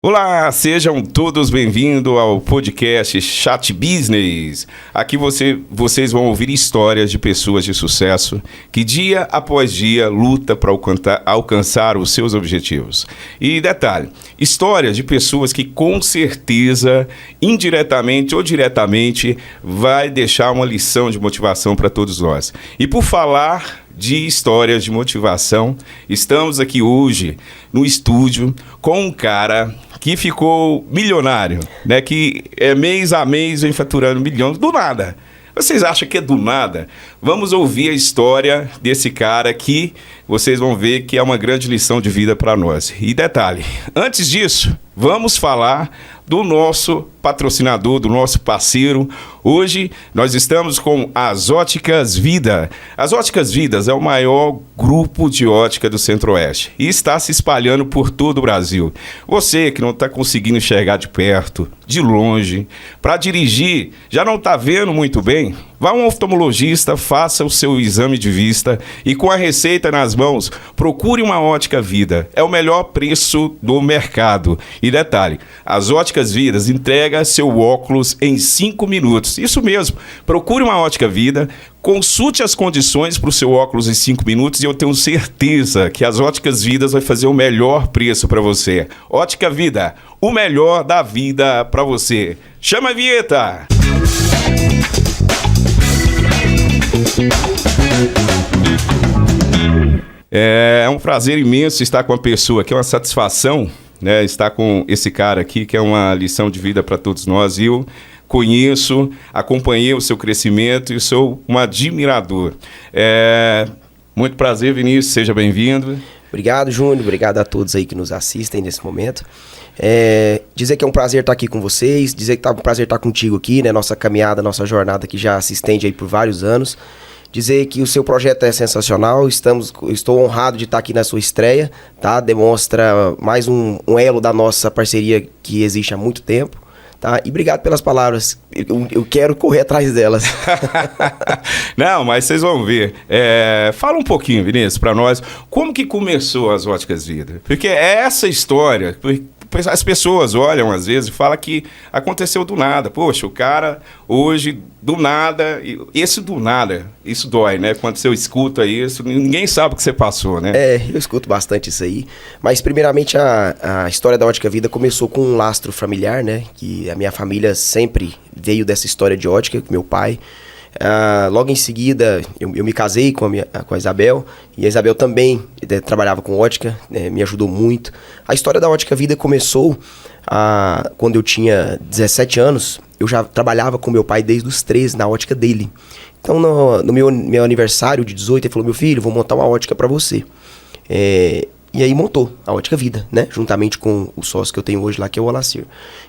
Olá, sejam todos bem-vindos ao podcast Chat Business. Aqui vocês vão ouvir histórias de pessoas de sucesso que dia após dia luta para alcançar os seus objetivos. E detalhe, histórias de pessoas que com certeza, indiretamente ou diretamente, vai deixar uma lição de motivação para todos nós. E por falar de histórias de motivação, estamos aqui hoje no estúdio com um cara que ficou milionário, né? Que mês a mês vem faturando milhões do nada. Vocês acham que é do nada? Vamos ouvir a história desse cara que vocês vão ver que é uma grande lição de vida para nós. E detalhe, antes disso, vamos falar do nosso patrocinador, do nosso parceiro. Hoje nós estamos com as Óticas Vida. As Óticas Vidas é o maior grupo de ótica do Centro-Oeste e está se espalhando por todo o Brasil. Você que não está conseguindo enxergar de perto, de longe, para dirigir, já não está vendo muito bem, vá a um oftalmologista, faça o seu exame de vista e com a receita nas mãos, procure uma Ótica Vida. É o melhor preço do mercado. E detalhe, as Óticas Vidas entrega seu óculos em 5 minutos. Isso mesmo, procure uma Ótica Vida, consulte as condições para o seu óculos em 5 minutos e eu tenho certeza que as Óticas Vidas vai fazer o melhor preço para você. Ótica Vida, o melhor da vida para você. Chama a vinheta! É um prazer imenso estar com a pessoa aqui, é uma satisfação, né, estar com esse cara aqui, que é uma lição de vida para todos nós. Eu conheço, acompanhei o seu crescimento e sou um admirador. Muito prazer, Vinícius, seja bem-vindo. Obrigado, Júnior, obrigado a todos aí que nos assistem nesse momento. Dizer que é um prazer estar aqui com vocês, dizer que é um prazer estar contigo aqui, né? Nossa caminhada, nossa jornada que já se estende aí por vários anos. Dizer que o seu projeto é sensacional, estou honrado de estar aqui na sua estreia, tá? Demonstra mais um elo da nossa parceria que existe há muito tempo. Tá? E obrigado pelas palavras, eu quero correr atrás delas. Não, mas vocês vão ver. Fala um pouquinho, Vinícius, para nós, como que começou as Óticas Vida? Porque é essa história, as pessoas olham às vezes e falam que aconteceu do nada. Poxa, o cara hoje, do nada, esse do nada, isso dói, né? Quando você escuta isso, ninguém sabe o que você passou, né? Eu escuto bastante isso aí. Mas primeiramente a história da Ótica Vida começou com um lastro familiar, né? Que a minha família sempre veio dessa história de ótica, com meu pai. Logo em seguida, eu me casei com a Isabel, e a Isabel também trabalhava com ótica, me ajudou muito. A história da Ótica Vida começou quando eu tinha 17 anos, eu já trabalhava com meu pai desde os 13 na ótica dele. Então, no meu aniversário de 18, ele falou: meu filho, vou montar uma ótica para você. E aí montou a Ótica Vida, né? Juntamente com o sócio que eu tenho hoje lá, que é o Olacir.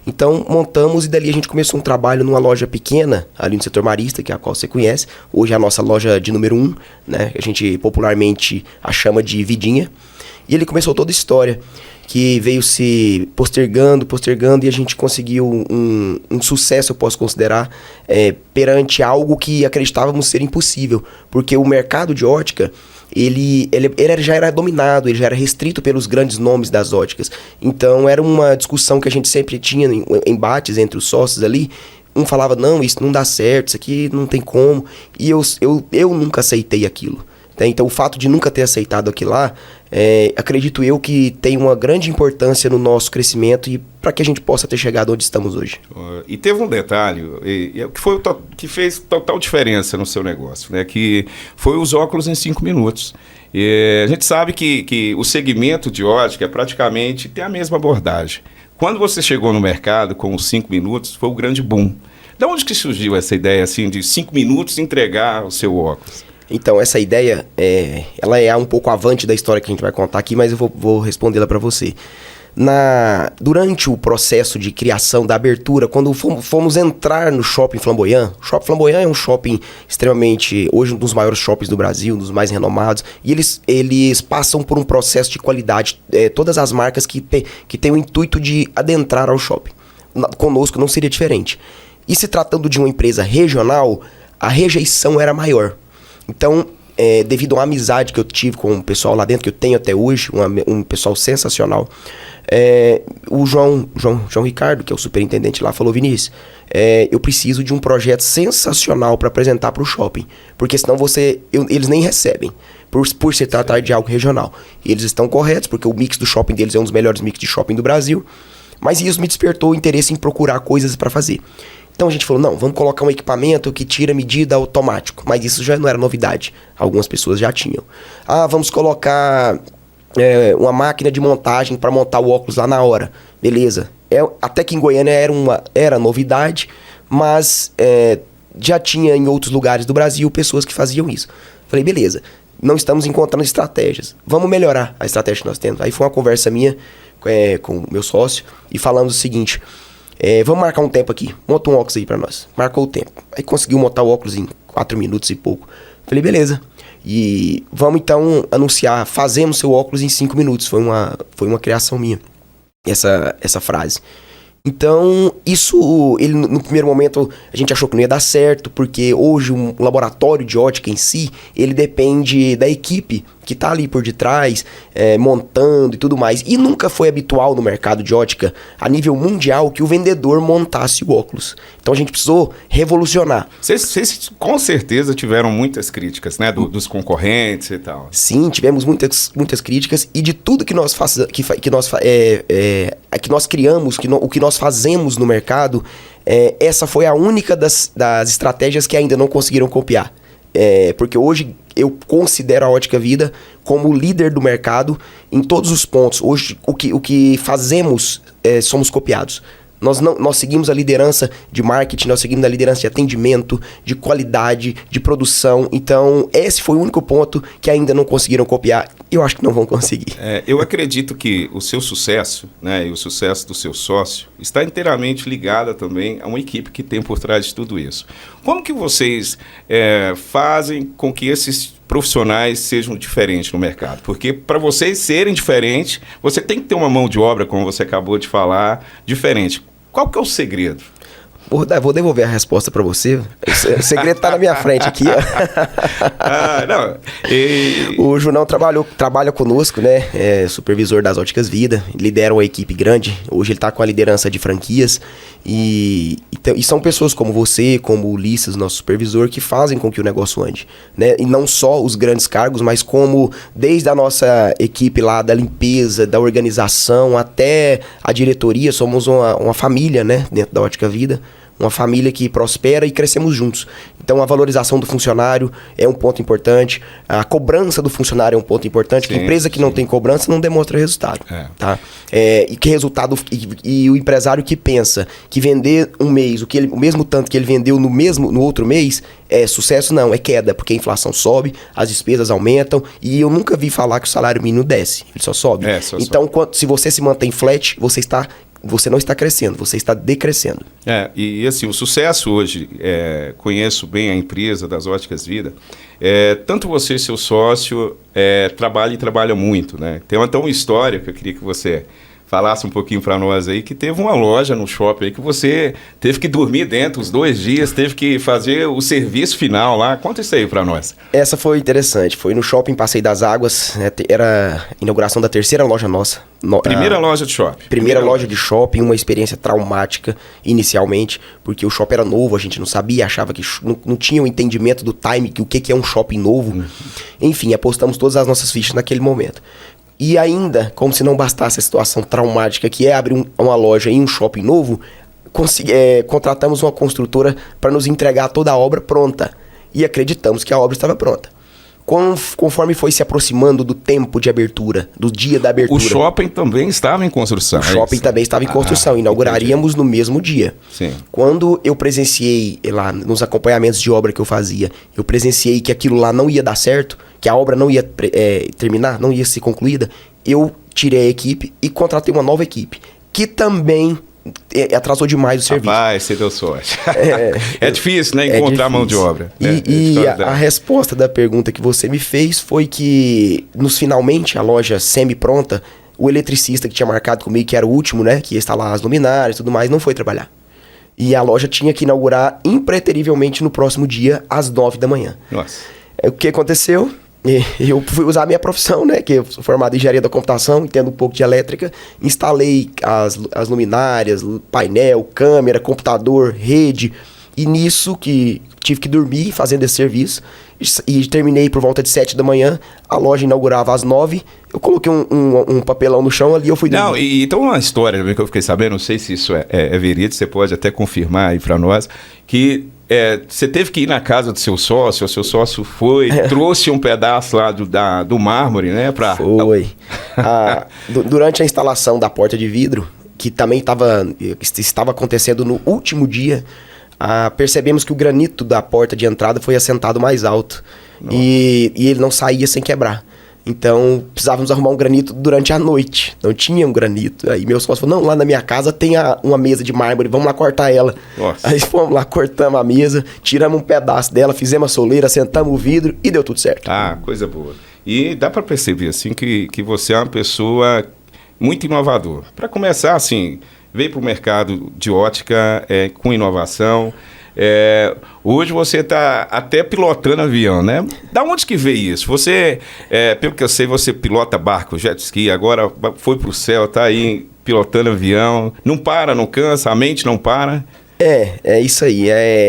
Então montamos e dali a gente começou um trabalho numa loja pequena, ali no setor Marista, que é a qual você conhece. Hoje é a nossa loja de número 1, né? A gente popularmente a chama de Vidinha. E ele começou toda a história, que veio se postergando, e a gente conseguiu um sucesso, eu posso considerar, perante algo que acreditávamos ser impossível. Porque o mercado de ótica, ele já era dominado, ele já era restrito pelos grandes nomes das óticas. Então era uma discussão que a gente sempre tinha, embates entre os sócios ali. Um falava: não, isso não dá certo, isso aqui não tem como. E eu nunca aceitei aquilo. Então o fato de nunca ter aceitado aquilo lá, acredito eu que tem uma grande importância no nosso crescimento e para que a gente possa ter chegado onde estamos hoje. E teve um detalhe que fez total diferença no seu negócio, né? Que foi os óculos em 5 minutos. A gente sabe que o segmento de ótica praticamente tem a mesma abordagem. Quando você chegou no mercado com os 5 minutos, foi o grande boom. De onde que surgiu essa ideia assim, de 5 minutos entregar o seu óculos? Então, essa ideia, ela é um pouco avante da história que a gente vai contar aqui, mas eu vou respondê-la para você. Durante o processo de criação da abertura, quando fomos entrar no Shopping Flamboyant, o Shopping Flamboyant é um shopping extremamente, hoje um dos maiores shoppings do Brasil, um dos mais renomados, e eles passam por um processo de qualidade, todas as marcas que têm o intuito de adentrar ao shopping. Conosco não seria diferente. E se tratando de uma empresa regional, a rejeição era maior. Então, devido a uma amizade que eu tive com o pessoal lá dentro, que eu tenho até hoje, um pessoal sensacional. O João Ricardo, que é o superintendente lá, falou: Vinícius, eu preciso de um projeto sensacional para apresentar para o shopping, porque senão eles nem recebem, por se tratar de algo regional. E eles estão corretos, porque o mix do shopping deles é um dos melhores mix de shopping do Brasil, mas isso me despertou o interesse em procurar coisas para fazer. Então a gente falou: não, vamos colocar um equipamento que tira medida automático, mas isso já não era novidade, algumas pessoas já tinham. Vamos colocar uma máquina de montagem para montar o óculos lá na hora. Beleza. Até que em Goiânia era novidade, mas já tinha em outros lugares do Brasil pessoas que faziam isso. Falei: beleza, não estamos encontrando estratégias, vamos melhorar a estratégia que nós temos. Aí foi uma conversa minha com o meu sócio e falamos o seguinte: vamos marcar um tempo aqui, monta um óculos aí para nós. Marcou o tempo. Aí conseguiu montar o óculos em 4 minutos e pouco. Falei: beleza. E vamos então anunciar, fazemos seu óculos em 5 minutos. Foi uma criação minha, essa frase. Então, isso, no primeiro momento, a gente achou que não ia dar certo, porque hoje um laboratório de ótica em si, ele depende da equipe que está ali por detrás, montando e tudo mais. E nunca foi habitual no mercado de ótica, a nível mundial, que o vendedor montasse o óculos. Então a gente precisou revolucionar. Vocês com certeza tiveram muitas críticas, né? Dos concorrentes e tal. Sim, tivemos muitas críticas, e de tudo que nós criamos, o que nós fazemos no mercado, essa foi a única das estratégias que ainda não conseguiram copiar. Porque hoje eu considero a Ótica Vida como líder do mercado em todos os pontos. Hoje o que fazemos somos copiados. Nós seguimos a liderança de marketing, nós seguimos a liderança de atendimento, de qualidade, de produção. Então, esse foi o único ponto que ainda não conseguiram copiar. Eu acho que não vão conseguir. Eu acredito que o seu sucesso, né, e o sucesso do seu sócio está inteiramente ligado também a uma equipe que tem por trás de tudo isso. Como que vocês fazem com que esses profissionais sejam diferentes no mercado? Porque para vocês serem diferentes, você tem que ter uma mão de obra, como você acabou de falar, diferente. Qual que é o segredo? Vou devolver a resposta para você. O segredo está na minha frente aqui. O Junão trabalha conosco, né? É supervisor das Óticas Vida, lidera uma equipe grande. Hoje ele está com a liderança de franquias. E são pessoas como você, como o Ulisses, nosso supervisor, que fazem com que o negócio ande, né? E não só os grandes cargos, mas como desde a nossa equipe lá da limpeza, da organização, até a diretoria, somos uma família, né? Dentro da Ótica Vida. Uma família que prospera e crescemos juntos. Então a valorização do funcionário é um ponto importante. A cobrança do funcionário é um ponto importante. Sim, empresa que não tem cobrança não demonstra resultado. Tá? E que resultado. E o empresário que pensa que vender um mês o mesmo tanto que ele vendeu no outro mês é sucesso, não, é queda, porque a inflação sobe, as despesas aumentam, e eu nunca vi falar que o salário mínimo desce, ele só sobe. Então, se você se mantém flat, você não está crescendo, você está decrescendo. E assim, o sucesso hoje, conheço bem a empresa das Óticas Vida, tanto você e seu sócio trabalham muito, né? Tem até uma história que eu queria que você falasse um pouquinho para nós aí, que teve uma loja no shopping aí que você teve que dormir dentro os 2 dias, teve que fazer o serviço final lá. Conta isso aí para nós. Essa foi interessante, foi no shopping Passeio das Águas, era a inauguração da 3ª loja nossa. Primeira loja de shopping. Primeira loja de shopping, uma experiência traumática inicialmente, porque o shopping era novo, a gente não sabia, achava que não tinha o entendimento do time, o que é um shopping novo. Enfim, apostamos todas as nossas fichas naquele momento. E ainda, como se não bastasse a situação traumática que é abrir uma loja em um shopping novo, contratamos uma construtora para nos entregar toda a obra pronta. E acreditamos que a obra estava pronta. Conforme foi se aproximando do tempo de abertura, do dia da abertura... O shopping também estava em construção. O shopping também estava em construção. Inauguraríamos no mesmo dia. Sim. Quando eu presenciei lá, nos acompanhamentos de obra que eu fazia, eu presenciei que aquilo lá não ia dar certo, que a obra não ia terminar, não ia ser concluída, eu tirei a equipe e contratei uma nova equipe, que também atrasou demais o serviço. Rapaz, você deu sorte. É difícil, né? Encontrar mão de obra. A resposta da pergunta que você me fez foi que, finalmente, a loja semi-pronta, o eletricista que tinha marcado comigo, que era o último, né? Que ia instalar as luminárias e tudo mais, não foi trabalhar. E a loja tinha que inaugurar impreterivelmente no próximo dia, às 9 da manhã. Nossa. O que aconteceu? Eu fui usar a minha profissão, né? Que eu sou formado em engenharia da computação, entendo um pouco de elétrica. Instalei as luminárias, painel, câmera, computador, rede. E nisso que tive que dormir fazendo esse serviço. E terminei por volta de 7 da manhã. A loja inaugurava às 9. Eu coloquei um papelão no chão ali, eu fui dormir. Não, então uma história também que eu fiquei sabendo, não sei se isso é verídico, você pode até confirmar aí pra nós, que você teve que ir na casa do seu sócio, o seu sócio foi, trouxe um pedaço lá do mármore, né? Foi. Durante a instalação da porta de vidro, que também estava acontecendo no último dia, percebemos que o granito da porta de entrada foi assentado mais alto. E ele não saía sem quebrar. Então, precisávamos arrumar um granito durante a noite. Não tinha um granito. Aí meu sócio falou, não, lá na minha casa tem uma mesa de mármore, vamos lá cortar ela. Nossa. Aí fomos lá, cortamos a mesa, tiramos um pedaço dela, fizemos a soleira, sentamos o vidro e deu tudo certo. Coisa boa. E dá para perceber, assim, que você é uma pessoa muito inovadora. Para começar, assim, veio para o mercado de ótica com inovação. Hoje você está até pilotando avião, né? Da onde que veio isso? Você, pelo que eu sei, você pilota barco, jet ski, agora foi para o céu, está aí pilotando avião, não para, não cansa, a mente não para. É isso aí.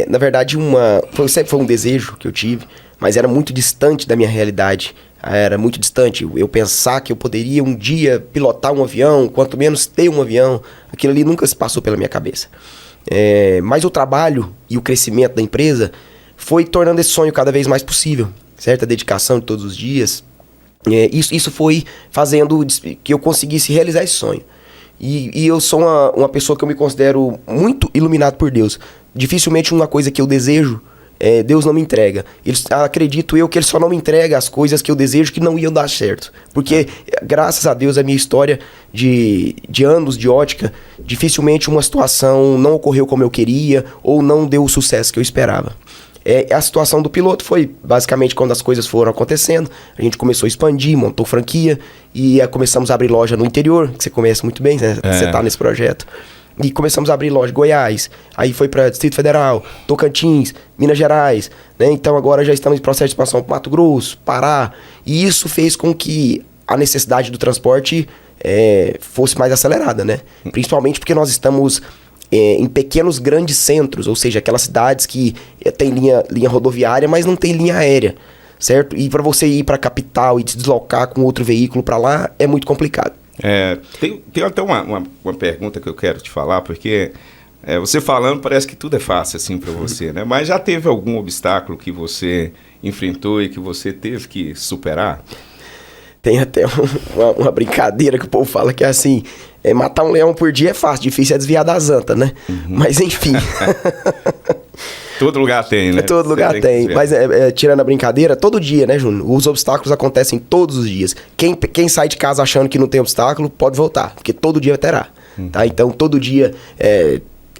Na verdade, sempre foi um desejo que eu tive, mas era muito distante da minha realidade. Era muito distante. Eu pensar que eu poderia um dia pilotar um avião, quanto menos ter um avião, aquilo ali nunca se passou pela minha cabeça. Mas o trabalho e o crescimento da empresa foi tornando esse sonho cada vez mais possível, certo? A dedicação de todos os dias. Isso foi fazendo que eu conseguisse realizar esse sonho. E eu sou uma pessoa que eu me considero muito iluminado por Deus. Dificilmente uma coisa que eu desejo, Deus não me entrega. Acredito eu que Ele só não me entrega as coisas que eu desejo que não iam dar certo. Porque, graças a Deus, a minha história de anos de ótica, dificilmente uma situação não ocorreu como eu queria ou não deu o sucesso que eu esperava. A situação do piloto foi basicamente quando as coisas foram acontecendo, a gente começou a expandir, montou franquia e começamos a abrir loja no interior, que você conhece muito bem, né? Você está nesse projeto. E começamos a abrir loja em Goiás, aí foi para Distrito Federal, Tocantins, Minas Gerais, né? Então agora já estamos em processo de expansão para Mato Grosso, Pará, e isso fez com que a necessidade do transporte fosse mais acelerada, né? Principalmente porque nós estamos em pequenos grandes centros, ou seja, aquelas cidades que tem linha rodoviária, mas não tem linha aérea, certo? E para você ir para a capital e se deslocar com outro veículo para lá é muito complicado. Tem até uma pergunta que eu quero te falar, porque você falando parece que tudo é fácil assim para você, né? Mas já teve algum obstáculo que você enfrentou e que você teve que superar? Tem até uma brincadeira que o povo fala que é assim, matar um leão por dia é fácil, difícil é desviar das antas, né? Uhum. Mas enfim... Todo lugar tem, né? Todo lugar tem. Mas tirando a brincadeira, todo dia, né, Júnior? Os obstáculos acontecem todos os dias. Quem sai de casa achando que não tem obstáculo, pode voltar, porque todo dia terá. Tá? Então, todo dia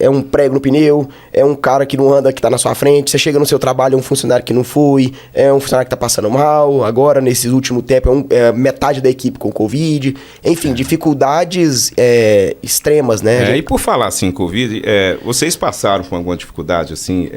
é um prego no pneu, é um cara que não anda, que tá na sua frente. Você chega no seu trabalho, é um funcionário que não foi, é um funcionário que tá passando mal. Agora, nesse último tempo, metade da equipe com Covid. Enfim, dificuldades extremas, né? E por falar assim, Covid, vocês passaram por alguma dificuldade, assim,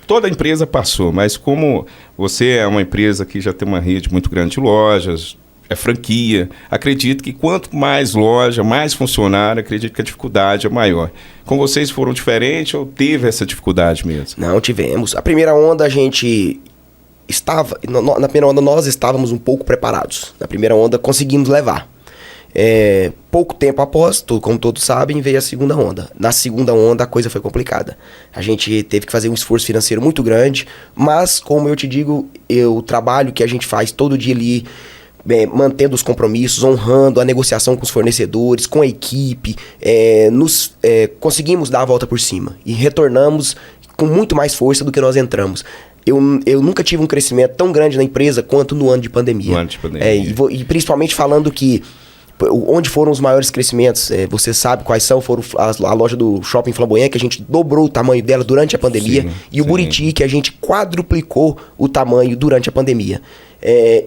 toda a empresa passou, mas como você é uma empresa que já tem uma rede muito grande de lojas, franquia, acredito que quanto mais loja, mais funcionário, acredito que a dificuldade é maior. Com vocês foram diferentes ou teve essa dificuldade mesmo? Não, tivemos. A primeira onda a gente na primeira onda nós estávamos um pouco preparados. Na primeira onda conseguimos levar. Pouco tempo após, como todos sabem, veio a segunda onda. Na segunda onda a coisa foi complicada. A gente teve que fazer um esforço financeiro muito grande, mas como eu te digo, o trabalho que a gente faz todo dia ali, mantendo os compromissos, honrando a negociação com os fornecedores, com a equipe, conseguimos dar a volta por cima e retornamos com muito mais força do que nós entramos. Eu nunca tive um crescimento tão grande na empresa quanto no ano de pandemia. E principalmente falando que onde foram os maiores crescimentos, você sabe quais foram a loja do Shopping Flamboyant, que a gente dobrou o tamanho dela durante a pandemia, e o Buriti, que a gente quadruplicou o tamanho durante a pandemia.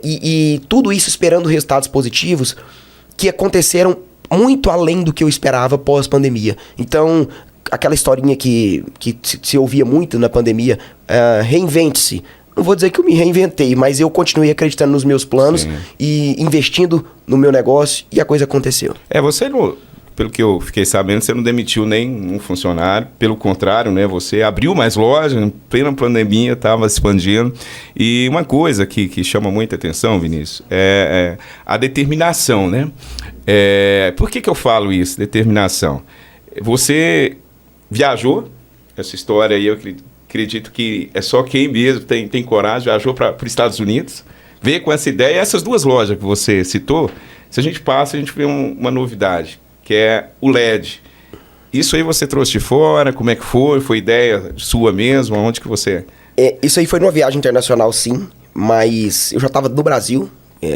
E tudo isso esperando resultados positivos que aconteceram muito além do que eu esperava pós-pandemia. Então, aquela historinha que se ouvia muito na pandemia, reinvente-se, não vou dizer que eu me reinventei, mas eu continuei acreditando nos meus planos Sim. e investindo no meu negócio e a coisa aconteceu. Você não, pelo que eu fiquei sabendo, você não demitiu nem um funcionário, pelo contrário, né? Você abriu mais lojas, em plena pandemia, estava expandindo. E uma coisa que chama muita atenção, Vinícius, é a determinação, né? Por que eu falo isso, determinação? Você viajou, essa história aí eu acredito que é só quem mesmo tem coragem, viajou para os Estados Unidos, veio com essa ideia. E essas duas lojas que você citou, se a gente passa, a gente vê uma novidade, que é o LED. Isso aí você trouxe de fora? Como é que foi? Foi ideia sua mesmo? Onde que você... Isso aí foi numa viagem internacional, sim, mas eu já estava no Brasil,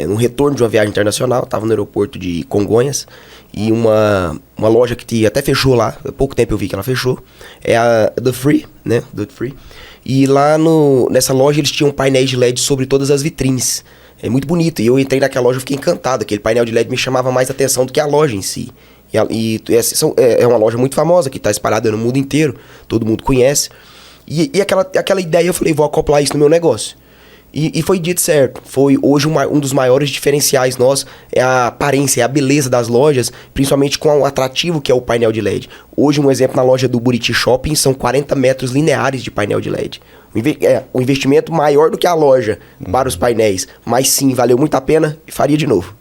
no retorno de uma viagem internacional, estava no aeroporto de Congonhas, e uma loja que até fechou lá, há pouco tempo eu vi que ela fechou, é a Duty Free, né? Duty Free. E lá nessa loja eles tinham painéis de LED sobre todas as vitrines. É muito bonito, e eu entrei naquela loja e fiquei encantado, aquele painel de LED me chamava mais atenção do que a loja em si. É uma loja muito famosa, que está espalhada no mundo inteiro, todo mundo conhece. E aquela ideia, eu falei, vou acoplar isso no meu negócio. E foi dito certo. Foi hoje um dos maiores diferenciais nossos, é a aparência, é a beleza das lojas, principalmente com o atrativo que é o painel de LED. Hoje, um exemplo, na loja do Buriti Shopping, são 40 metros lineares de painel de LED. Um investimento maior do que a loja para os painéis, mas sim, valeu muito a pena e faria de novo.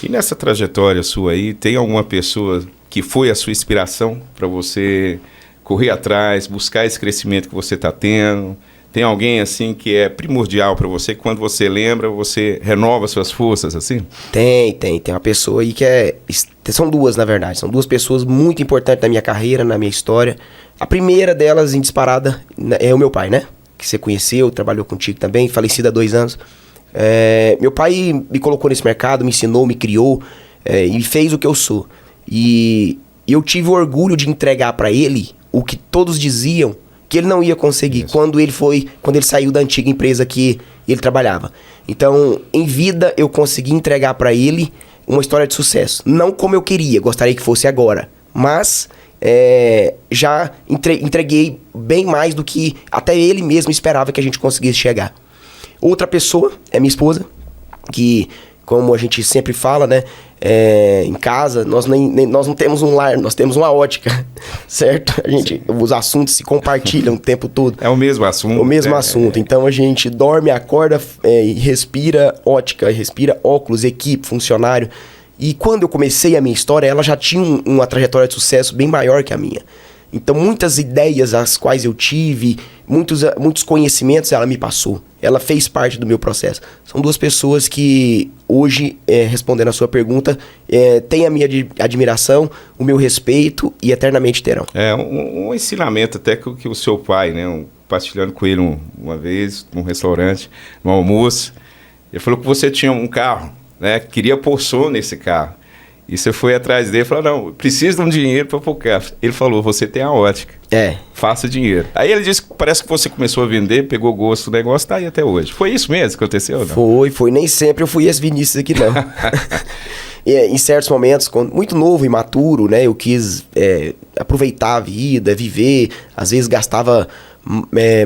E nessa trajetória sua aí, tem alguma pessoa que foi a sua inspiração para você correr atrás, buscar esse crescimento que você está tendo? Tem alguém assim que é primordial para você, que quando você lembra, você renova suas forças, assim? Tem uma pessoa aí que são duas, na verdade, são duas pessoas muito importantes na minha carreira, na minha história. A primeira delas, em disparada, é o meu pai, né? Que você conheceu, trabalhou contigo também, falecido há 2 anos. Meu pai me colocou nesse mercado, me ensinou, me criou e fez o que eu sou. E eu tive o orgulho de entregar para ele o que todos diziam que ele não ia conseguir quando ele saiu da antiga empresa que ele trabalhava. Então, em vida, eu consegui entregar para ele uma história de sucesso. Não como eu queria, gostaria que fosse agora, mas já entreguei bem mais do que até ele mesmo esperava que a gente conseguisse chegar. Outra pessoa é minha esposa, que, como a gente sempre fala, né? Em casa, nós não temos um lar, nós temos uma ótica, certo? Os assuntos se compartilham o tempo todo. É o mesmo assunto. O mesmo assunto. Então, a gente dorme, acorda e respira ótica, respira óculos, equipe, funcionário. E quando eu comecei a minha história, ela já tinha uma trajetória de sucesso bem maior que a minha. Então, muitas ideias as quais eu tive, muitos conhecimentos ela me passou. Ela fez parte do meu processo. São duas pessoas que hoje, respondendo a sua pergunta, têm a minha admiração, o meu respeito e eternamente terão. Um ensinamento até que o seu pai, né, partilhando com ele uma vez, num restaurante, num almoço, ele falou que você tinha um carro, né, queria pôr som nesse carro. E você foi atrás dele e falou, não, preciso de um dinheiro para pôr o carro. Ele falou, você tem a ótica. Faça dinheiro. Aí ele disse que parece que você começou a vender, pegou gosto do negócio, tá aí até hoje. Foi isso mesmo que aconteceu? Não? Foi. Nem sempre eu fui esse Vinícius aqui, não. Em certos momentos, muito novo, imaturo, né? Eu quis aproveitar a vida, viver. Às vezes gastava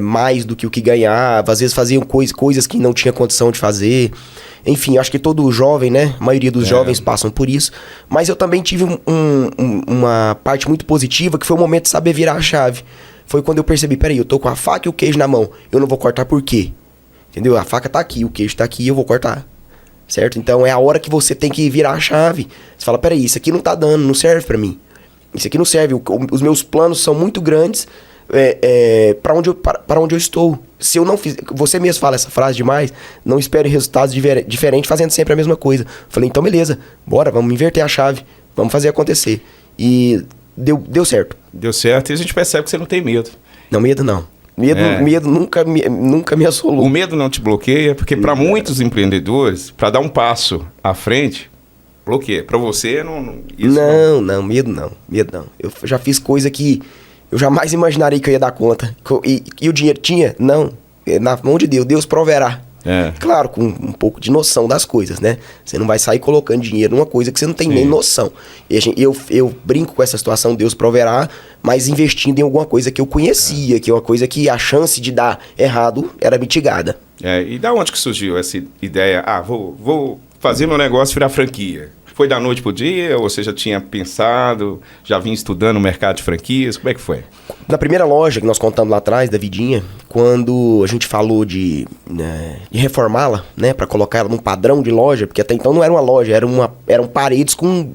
mais do que o que ganhava. Às vezes faziam coisas que não tinha condição de fazer. Enfim, acho que todo jovem, né? A maioria dos jovens passam por isso. Mas eu também tive uma parte muito positiva, que foi o momento de saber virar a chave. Foi quando eu percebi, peraí, eu tô com a faca e o queijo na mão. Eu não vou cortar por quê? Entendeu? A faca tá aqui, o queijo tá aqui, eu vou cortar. Certo? Então é a hora que você tem que virar a chave. Você fala, peraí, isso aqui não tá dando, não serve pra mim. Isso aqui não serve. Os meus planos são muito grandes para onde eu estou. Se eu não fizer... Você mesmo fala essa frase demais. Não espere resultados diferentes fazendo sempre a mesma coisa. Falei, então beleza. Bora, vamos inverter a chave. Vamos fazer acontecer. E deu certo. Deu certo e a gente percebe que você não tem medo. Não, medo não. Medo nunca me assolou. O medo não te bloqueia, porque para muitos empreendedores, para dar um passo à frente, bloqueia. Para você, não, medo não. Eu já fiz coisa que eu jamais imaginaria que eu ia dar conta. E o dinheiro tinha? Não. Na mão de Deus proverá. Claro, com um pouco de noção das coisas, né? Você não vai sair colocando dinheiro numa coisa que você não tem nem noção. E eu brinco com essa situação, Deus proverá, mas investindo em alguma coisa que eu conhecia, que é uma coisa que a chance de dar errado era mitigada. E da onde que surgiu essa ideia? Vou fazer meu negócio virar franquia. Foi da noite pro dia ou você já tinha pensado, já vinha estudando o mercado de franquias? Como é que foi? Na primeira loja que nós contamos lá atrás, da Vidinha, quando a gente falou de reformá-la, né, para colocar ela num padrão de loja, porque até então não era uma loja, eram paredes com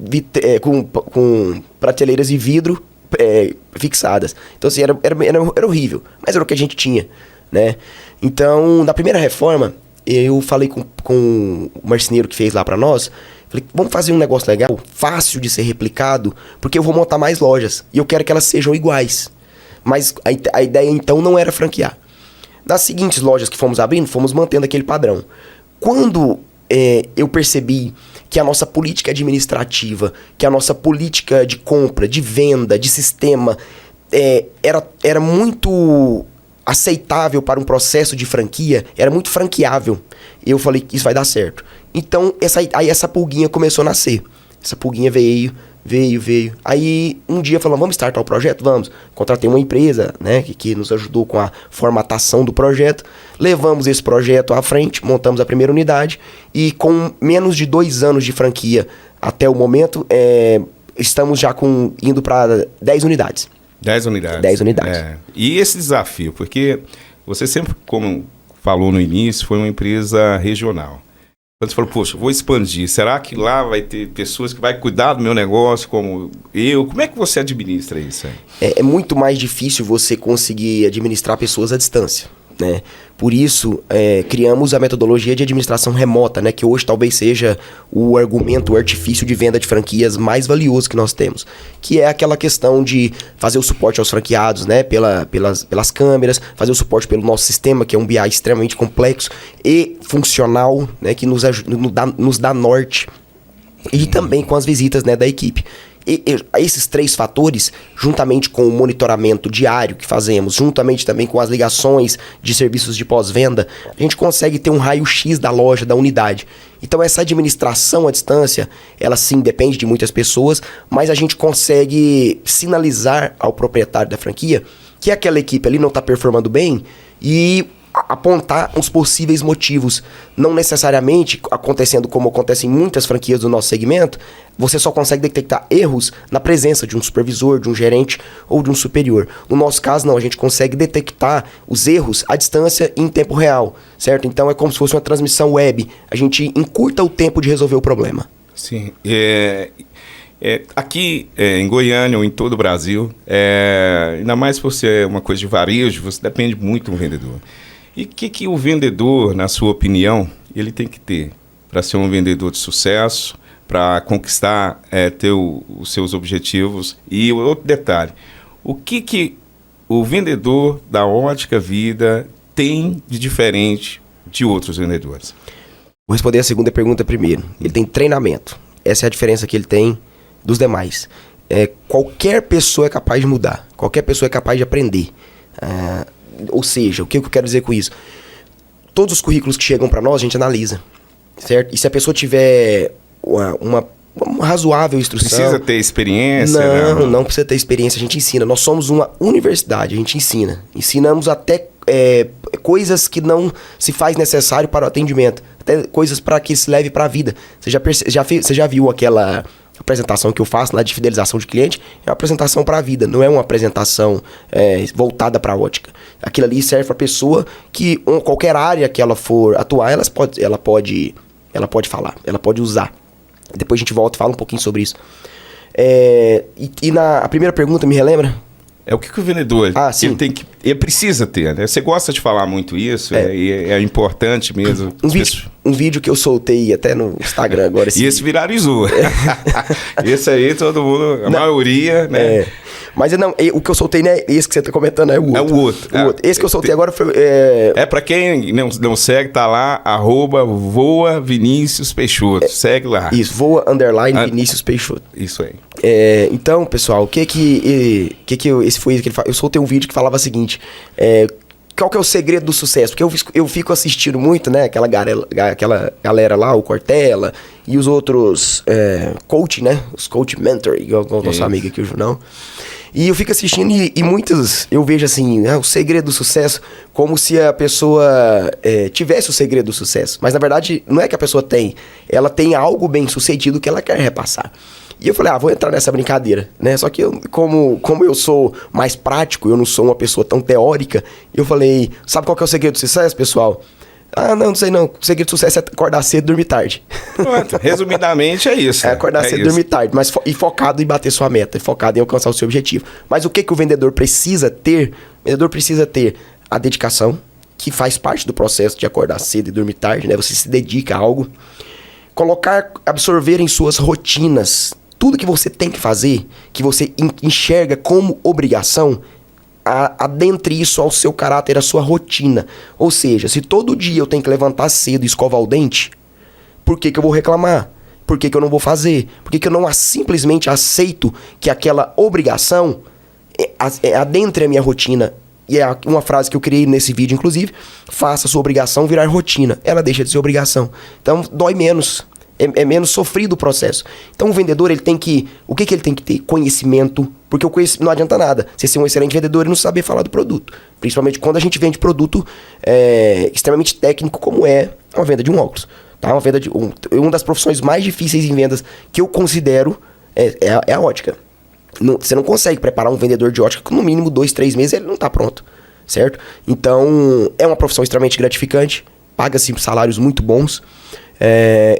prateleiras de vidro fixadas. Então assim, era horrível, mas era o que a gente tinha, né? Então, na primeira reforma, eu falei com o marceneiro que fez lá para nós. Falei, vamos fazer um negócio legal, fácil de ser replicado, porque eu vou montar mais lojas e eu quero que elas sejam iguais. Mas a ideia então não era franquear. Das seguintes lojas que fomos abrindo, fomos mantendo aquele padrão. Quando eu percebi que a nossa política administrativa, que a nossa política de compra, de venda, de sistema, era muito aceitável para um processo de franquia, era muito franqueável, eu falei que isso vai dar certo. Então, essa pulguinha começou a nascer. Essa pulguinha veio. Aí, um dia falamos, vamos startar o projeto? Vamos. Contratei uma empresa, né, que nos ajudou com a formatação do projeto. Levamos esse projeto à frente, montamos a primeira unidade. E com menos de 2 anos de franquia até o momento, estamos já indo para 10 unidades. 10 unidades. 10 unidades. E esse desafio, porque você sempre, como falou no início, foi uma empresa regional. Quando você falou, poxa, vou expandir, será que lá vai ter pessoas que vai cuidar do meu negócio como eu? Como é que você administra isso aí? É muito mais difícil você conseguir administrar pessoas à distância, né? Por isso, criamos a metodologia de administração remota, né? Que hoje talvez seja o argumento, o artifício de venda de franquias mais valioso que nós temos. Que é aquela questão de fazer o suporte aos franqueados, né? Pelas câmeras, fazer o suporte pelo nosso sistema, que é um BI extremamente complexo e funcional, né? Que nos dá norte. E também com as visitas, né, da equipe. E esses 3 fatores, juntamente com o monitoramento diário que fazemos, juntamente também com as ligações de serviços de pós-venda, a gente consegue ter um raio-x da loja, da unidade. Então essa administração à distância, ela sim depende de muitas pessoas, mas a gente consegue sinalizar ao proprietário da franquia que aquela equipe ali não está performando bem e apontar os possíveis motivos. Não necessariamente acontecendo como acontece em muitas franquias do nosso segmento, você só consegue detectar erros na presença de um supervisor, de um gerente ou de um superior. No nosso caso, não. A gente consegue detectar os erros à distância e em tempo real, certo? Então é como se fosse uma transmissão web. A gente encurta o tempo de resolver o problema. Sim. Aqui em Goiânia ou em todo o Brasil, ainda mais por ser uma coisa de varejo, você depende muito do vendedor. E o que o vendedor, na sua opinião, ele tem que ter para ser um vendedor de sucesso, para conquistar, ter os seus objetivos? E outro detalhe, o que o vendedor da Ótica Vida tem de diferente de outros vendedores? Vou responder a segunda pergunta primeiro. Ele tem treinamento. Essa é a diferença que ele tem dos demais. Qualquer pessoa é capaz de mudar. Qualquer pessoa é capaz de aprender. Ou seja, o que eu quero dizer com isso? Todos os currículos que chegam para nós, a gente analisa, certo? E se a pessoa tiver uma razoável instrução... Precisa ter experiência? Não precisa ter experiência, a gente ensina. Nós somos uma universidade, a gente ensina. Ensinamos até coisas que não se faz necessário para o atendimento. Até coisas para que se leve para a vida. Você já viu aquela apresentação que eu faço lá de fidelização de cliente? É uma apresentação para a vida, não é uma apresentação voltada para a ótica. Aquilo ali serve para a pessoa que qualquer área que ela for atuar, ela pode falar, ela pode usar. Depois a gente volta e fala um pouquinho sobre isso. A primeira pergunta, me relembra? O que o vendedor ele precisa ter, né? Você gosta de falar muito isso, é importante mesmo. Um vídeo que eu soltei até no Instagram agora. E esse viralizou. Esse aí todo mundo, maioria, né? Mas o que eu soltei, né? Esse que você tá comentando é o outro. É o outro. Esse que eu soltei agora foi... Pra quem não segue, tá lá, @Voa Vinícius Peixoto. Segue lá. Isso, Voa Vinícius Peixoto. Isso aí. Então, pessoal, esse foi que eu soltei um vídeo que falava o seguinte, qual que é o segredo do sucesso? Porque eu fico assistindo muito, né? Aquela galera lá, o Cortella e os outros coach, né? Os coach mentor, igual o nosso amigo aqui, o Junão. E eu fico assistindo e muitos, eu vejo assim, né, o segredo do sucesso, como se a pessoa tivesse o segredo do sucesso. Mas na verdade, não é que a pessoa tem. Ela tem algo bem sucedido que ela quer repassar. E eu falei, vou entrar nessa brincadeira, né? Só que como eu sou mais prático, eu não sou uma pessoa tão teórica, eu falei, sabe qual que é o segredo do sucesso, pessoal? Não sei não. O segredo do sucesso é acordar cedo e dormir tarde. Pronto, resumidamente é isso. É acordar cedo e dormir tarde, mas focado em bater sua meta, focado em alcançar o seu objetivo. Mas o que o vendedor precisa ter? O vendedor precisa ter a dedicação, que faz parte do processo de acordar cedo e dormir tarde, né? Você se dedica a algo. Absorver em suas rotinas tudo que você tem que fazer, que você enxerga como obrigação, adentre isso ao seu caráter, à sua rotina. Ou seja, se todo dia eu tenho que levantar cedo e escovar o dente, por que eu vou reclamar? Por que eu não vou fazer? Por que eu não simplesmente aceito que aquela obrigação adentre a minha rotina? E é uma frase que eu criei nesse vídeo, inclusive, faça a sua obrigação virar rotina. Ela deixa de ser obrigação. Então, dói menos. É menos sofrido o processo. Então o vendedor, ele tem que... O que ele tem que ter? Conhecimento. Porque o conhecimento não adianta nada. Você ser um excelente vendedor e não saber falar do produto. Principalmente quando a gente vende produto extremamente técnico, como é uma venda de um óculos. Tá? Uma venda de uma das profissões mais difíceis em vendas que eu considero é a ótica. Você não consegue preparar um vendedor de ótica com no mínimo 2-3 meses ele não está pronto. Certo? Então é uma profissão extremamente gratificante. Paga-se salários muito bons.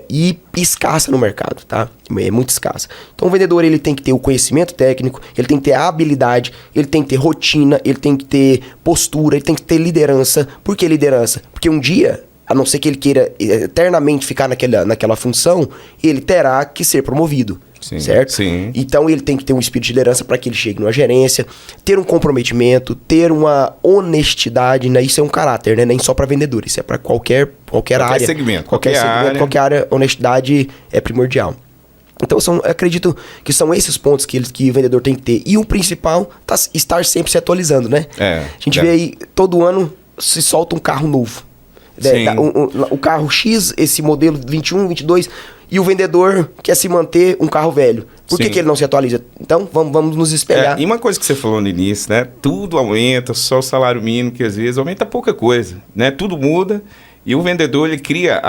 E escassa no mercado, tá? É muito escassa. Então o vendedor, ele tem que ter o conhecimento técnico, ele tem que ter a habilidade, ele tem que ter rotina, ele tem que ter postura, ele tem que ter liderança. Por que liderança? Porque um dia, a não ser que ele queira eternamente ficar naquela função, ele terá que ser promovido. Sim, certo? Sim. Então ele tem que ter um espírito de liderança para que ele chegue numa gerência, ter um comprometimento, ter uma honestidade, né? Isso é um caráter, né? Nem só para vendedor, isso é para qualquer área. Segmento, qualquer segmento, qualquer área, honestidade é primordial. Então acredito que são esses pontos que o vendedor tem que ter. E o principal, estar sempre se atualizando, né? A gente vê aí, todo ano se solta um carro novo. O carro X, esse modelo 21, 22... E o vendedor quer se manter um carro velho. Por que ele não se atualiza? Então, vamos nos espelhar. E uma coisa que você falou no início, né? Tudo aumenta, só o salário mínimo, que às vezes aumenta pouca coisa, né? Tudo muda. E o vendedor, ele cria...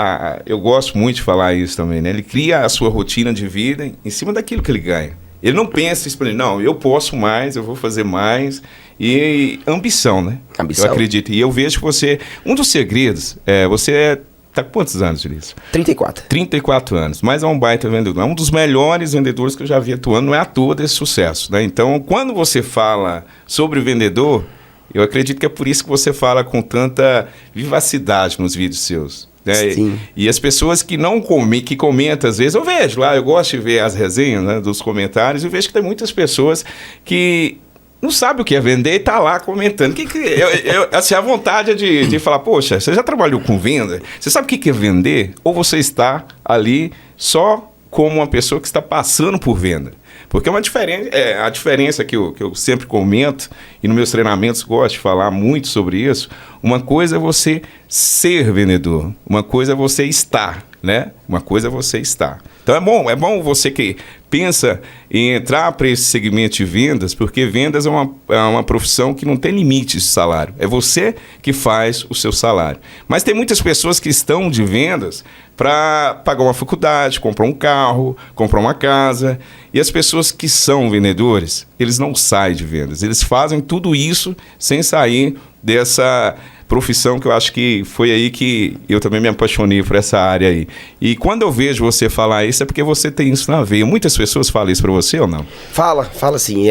eu gosto muito de falar isso também, né? Ele cria a sua rotina de vida em cima daquilo que ele ganha. Ele não pensa isso, não, eu posso mais, eu vou fazer mais. E ambição, né? Ambição. Eu acredito. E eu vejo que você... Um dos segredos, você tá com quantos anos, Julício? 34. 34 anos, mas é um baita vendedor. É um dos melhores vendedores que eu já vi atuando, não é à toa desse sucesso, né? Então, quando você fala sobre vendedor, eu acredito que é por isso que você fala com tanta vivacidade nos vídeos seus. Né? Sim. E as pessoas que que comentam, às vezes, eu vejo lá, eu gosto de ver as resenhas, né, dos comentários, e vejo que tem muitas pessoas que não sabe o que é vender e tá lá comentando. Assim, a vontade é de falar, poxa, você já trabalhou com venda? Você sabe o que é vender? Ou você está ali só como uma pessoa que está passando por venda? Porque é uma diferença, a diferença que eu sempre comento, e nos meus treinamentos gosto de falar muito sobre isso, uma coisa é você ser vendedor, uma coisa é você estar, né? Uma coisa é você estar. Então é bom você que pensa em entrar para esse segmento de vendas, porque vendas é uma profissão que não tem limites de salário. É você que faz o seu salário. Mas tem muitas pessoas que estão de vendas para pagar uma faculdade, comprar um carro, comprar uma casa. E as pessoas que são vendedores, eles não saem de vendas. Eles fazem tudo isso sem sair dessa profissão, que eu acho que foi aí que eu também me apaixonei por essa área aí. E quando eu vejo você falar isso, é porque você tem isso na veia. Muitas pessoas falam isso para você ou não? Fala sim.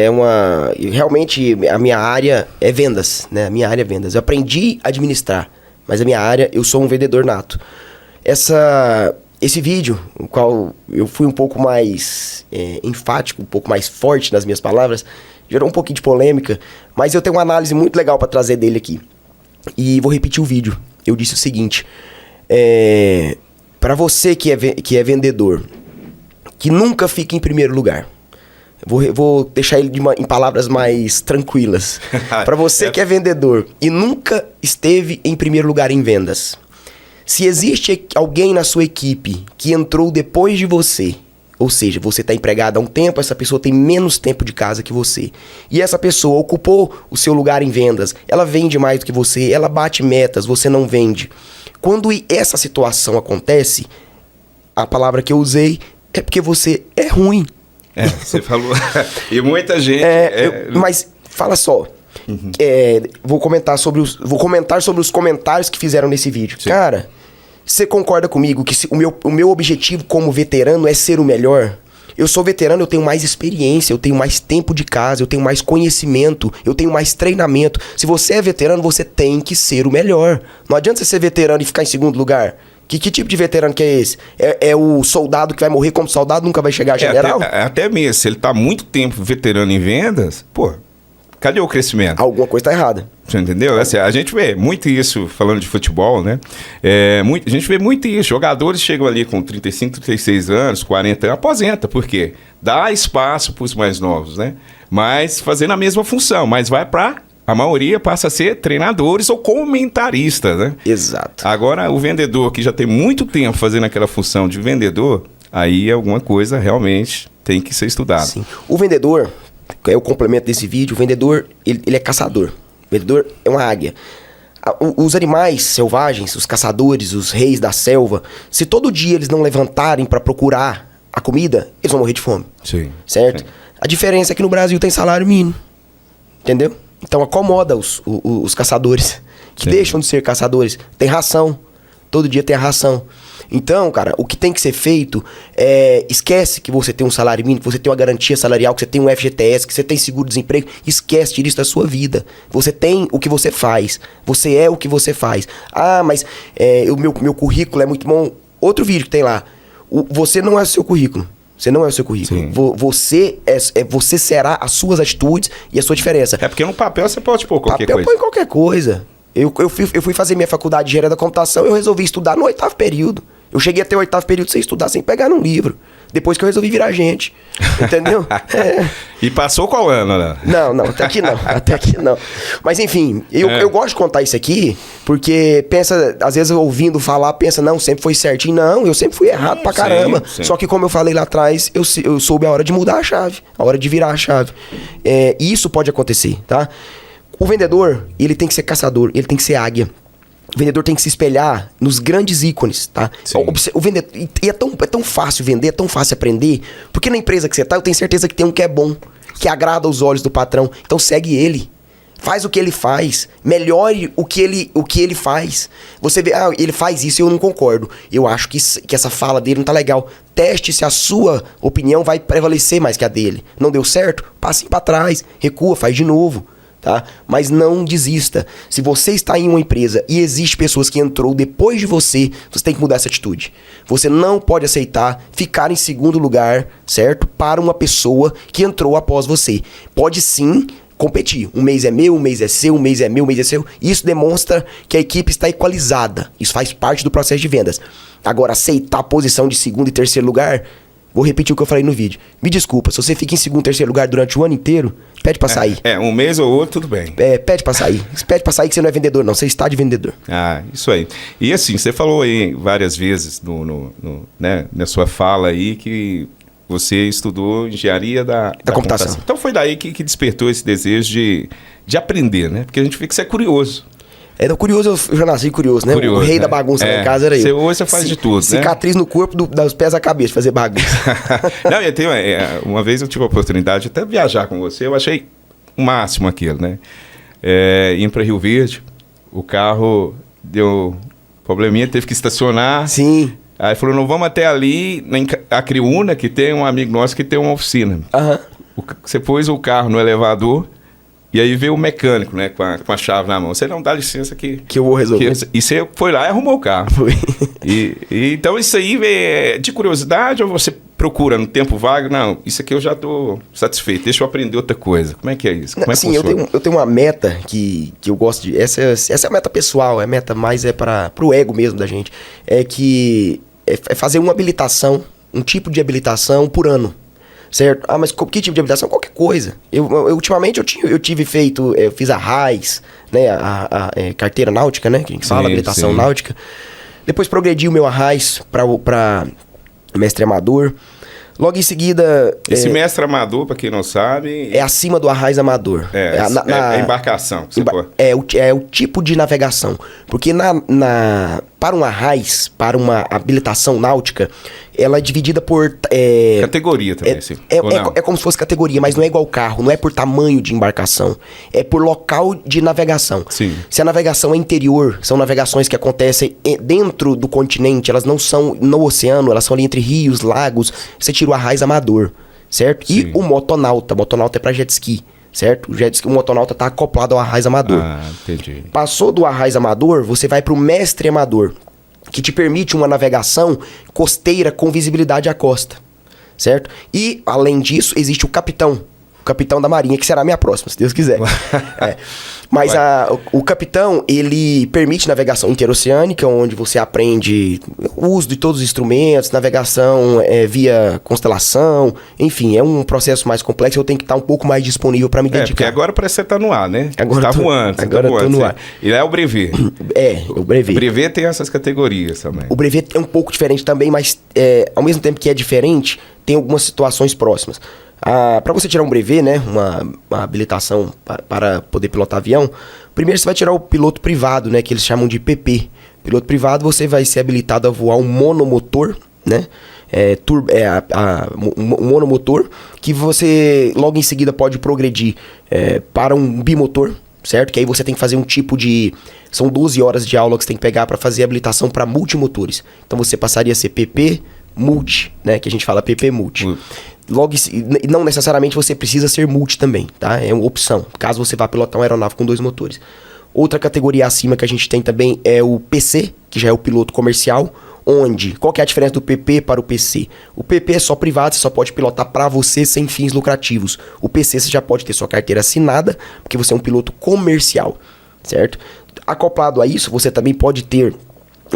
Realmente, a minha área é vendas, né? A minha área é vendas. Eu aprendi a administrar, mas a minha área, eu sou um vendedor nato. Esse vídeo, no qual eu fui um pouco mais enfático, um pouco mais forte nas minhas palavras, gerou um pouquinho de polêmica, mas eu tenho uma análise muito legal para trazer dele aqui. E vou repetir o vídeo. Eu disse o seguinte: para você que é vendedor, que nunca fica em primeiro lugar, Vou deixar ele em palavras mais tranquilas. Para você que é vendedor e nunca esteve em primeiro lugar em vendas. Se existe alguém na sua equipe que entrou depois de você, ou seja, você está empregado há um tempo, essa pessoa tem menos tempo de casa que você. E essa pessoa ocupou o seu lugar em vendas, ela vende mais do que você, ela bate metas, você não vende. Quando essa situação acontece, a palavra que eu usei é porque você é ruim. Você falou. E muita gente... Mas fala só. Uhum. Vou comentar sobre os comentários que fizeram nesse vídeo. Sim. Cara, você concorda comigo que o meu objetivo como veterano é ser o melhor? Eu sou veterano, eu tenho mais experiência, eu tenho mais tempo de casa, eu tenho mais conhecimento, eu tenho mais treinamento. Se você é veterano, você tem que ser o melhor. Não adianta você ser veterano e ficar em segundo lugar. Que tipo de veterano que é esse? É o soldado que vai morrer como soldado, nunca vai chegar a general? Até mesmo, se ele tá muito tempo veterano em vendas, pô, cadê o crescimento? Alguma coisa tá errada. Você entendeu? Assim, a gente vê muito isso, falando de futebol, né? A gente vê muito isso. Jogadores chegam ali com 35, 36 anos, 40 anos, aposenta. Por quê? Dá espaço para os mais novos, né? Mas fazendo a mesma função, mas vai para... A maioria passa a ser treinadores ou comentaristas, né? Exato. Agora, o vendedor que já tem muito tempo fazendo aquela função de vendedor, aí alguma coisa realmente tem que ser estudada. Sim. O vendedor, é o complemento desse vídeo, o vendedor, ele é caçador. O vendedor é uma águia. Os animais selvagens, os caçadores, os reis da selva, se todo dia eles não levantarem para procurar a comida, eles vão morrer de fome. Sim. Certo? Sim. A diferença é que no Brasil tem salário mínimo. Entendeu? Então acomoda os caçadores, que Sim. deixam de ser caçadores. Tem ração. Todo dia tem a ração. Então, cara, o que tem que ser feito esquece que você tem um salário mínimo, que você tem uma garantia salarial, que você tem um FGTS, que você tem seguro-desemprego. Esquece, tira isso da sua vida. Você tem o que você faz. Você é o que você faz. Ah, mas o meu currículo é muito bom. Outro vídeo que tem lá. Você não é o seu currículo. Você não é o seu currículo. Você será as suas atitudes e a sua diferença. É porque no papel você pode pôr qualquer coisa. Papel põe qualquer coisa. Eu fui fazer minha faculdade de engenharia da computação e eu resolvi estudar no 8º período. Eu cheguei até o 8º período sem estudar, sem pegar num livro. Depois que eu resolvi virar gente. Entendeu? E passou qual ano, né? Não, até aqui não. Até aqui não. Mas enfim, eu gosto de contar isso aqui, porque pensa, às vezes ouvindo falar, pensa, não, sempre foi certinho. Não, eu sempre fui errado pra caramba. Sim. Só que como eu falei lá atrás, eu soube a hora de mudar a chave, a hora de virar a chave. E isso pode acontecer, tá? O vendedor, ele tem que ser caçador, ele tem que ser águia. O vendedor tem que se espelhar nos grandes ícones, tá? O vendedor, e é tão fácil vender, é tão fácil aprender, porque na empresa que você tá, eu tenho certeza que tem um que é bom, que agrada aos olhos do patrão. Então segue ele. Faz o que ele faz. Melhore o que ele faz. Você vê, ele faz isso e eu não concordo. Eu acho que essa fala dele não tá legal. Teste se a sua opinião vai prevalecer mais que a dele. Não deu certo? Passe para trás, recua, faz de novo. Tá? Mas não desista. Se você está em uma empresa e existe pessoas que entrou depois de você, você tem que mudar essa atitude. Você não pode aceitar ficar em segundo lugar, certo? Para uma pessoa que entrou após você. Pode sim competir. Um mês é meu, um mês é seu, um mês é meu, um mês é seu. Isso demonstra que a equipe está equalizada. Isso faz parte do processo de vendas. Agora, aceitar a posição de segundo e terceiro lugar... Vou repetir o que eu falei no vídeo. Me desculpa, se você fica em segundo, terceiro lugar durante o ano inteiro, pede pra sair. Um mês ou outro, tudo bem. Pede pra sair. Pede pra sair que você não é vendedor, não. Você está de vendedor. Isso aí. E assim, você falou aí várias vezes né, na sua fala aí que você estudou engenharia da computação. Então foi daí que despertou esse desejo de aprender, né? Porque a gente vê que você é curioso. Curioso, eu já nasci curioso, né? O rei da bagunça lá em casa era eu. Hoje você faz de tudo, cicatriz no corpo, dos pés à cabeça, fazer bagunça. Não, eu tenho, uma vez eu tive a oportunidade de até viajar com você, eu achei o máximo aquilo, né? Indo para Rio Verde, o carro deu probleminha, teve que estacionar. Sim. Aí falou, não, vamos até ali, na Acreúna, que tem um amigo nosso que tem uma oficina. Você pôs o carro no elevador... E aí veio o mecânico, né, com a chave na mão. Você não dá licença que eu vou resolver. E você foi lá e arrumou o carro. Foi. Então isso aí é de curiosidade ou você procura no tempo vago? Não, isso aqui eu já estou satisfeito, deixa eu aprender outra coisa. Como é que é isso? Como é que funciona? Eu tenho uma meta que eu gosto de... Essa é a meta pessoal, a meta mais para o ego mesmo da gente. É fazer uma habilitação, um tipo de habilitação por ano. certo? Ah, mas que tipo de habilitação? Qualquer coisa. Ultimamente eu fiz a RAIS, né? A carteira náutica, né? Que a gente fala, habilitação náutica. Depois progredi o meu ARRAIS para mestre amador. Logo em seguida... Esse mestre amador, para quem não sabe... É acima do ARRAIS amador. É a embarcação. É o tipo de navegação. Porque para um ARRAIS, para uma habilitação náutica, ela é dividida por... categoria também, sim. É como se fosse categoria, mas não é igual carro. Não é por tamanho de embarcação. É por local de navegação. Sim. Se a navegação é interior, são navegações que acontecem dentro do continente, elas não são no oceano, elas são ali entre rios, lagos. Você tira o ARRAIS amador, certo? Sim. E o motonauta. Motonauta é para jet ski. Certo? O motonauta está acoplado ao ARRAIS amador. Ah, entendi. Passou do ARRAIS amador, você vai para o mestre amador, que te permite uma navegação costeira com visibilidade à costa, certo? E, além disso, existe o capitão da marinha, que será a minha próxima, se Deus quiser. Mas o capitão, ele permite navegação interoceânica, onde você aprende o uso de todos os instrumentos, navegação via constelação, enfim, é um processo mais complexo, eu tenho que estar um pouco mais disponível para me dedicar. Porque agora parece que você está no ar, né? Agora você está voando. Agora eu tô no ar. E é o brevet. O brevet. O brevet tem essas categorias também. O brevet é um pouco diferente também, mas ao mesmo tempo que é diferente, tem algumas situações próximas. Para você tirar um brevet, né, uma habilitação para poder pilotar avião, primeiro você vai tirar o piloto privado, né, que eles chamam de PP. Piloto privado, você vai ser habilitado a voar um monomotor, né, um monomotor, que você logo em seguida pode progredir para um bimotor, certo? Que aí você tem que fazer um tipo de... São 12 horas de aula que você tem que pegar para fazer habilitação para multimotores. Então você passaria a ser PP multi, né, que a gente fala PP multi. Não necessariamente você precisa ser multi também, tá? É uma opção, caso você vá pilotar uma aeronave com 2 motores. Outra categoria acima que a gente tem também é o PC, que já é o piloto comercial, qual que é a diferença do PP para o PC? O PP é só privado, você só pode pilotar para você sem fins lucrativos. O PC você já pode ter sua carteira assinada, porque você é um piloto comercial, certo? Acoplado a isso, você também pode ter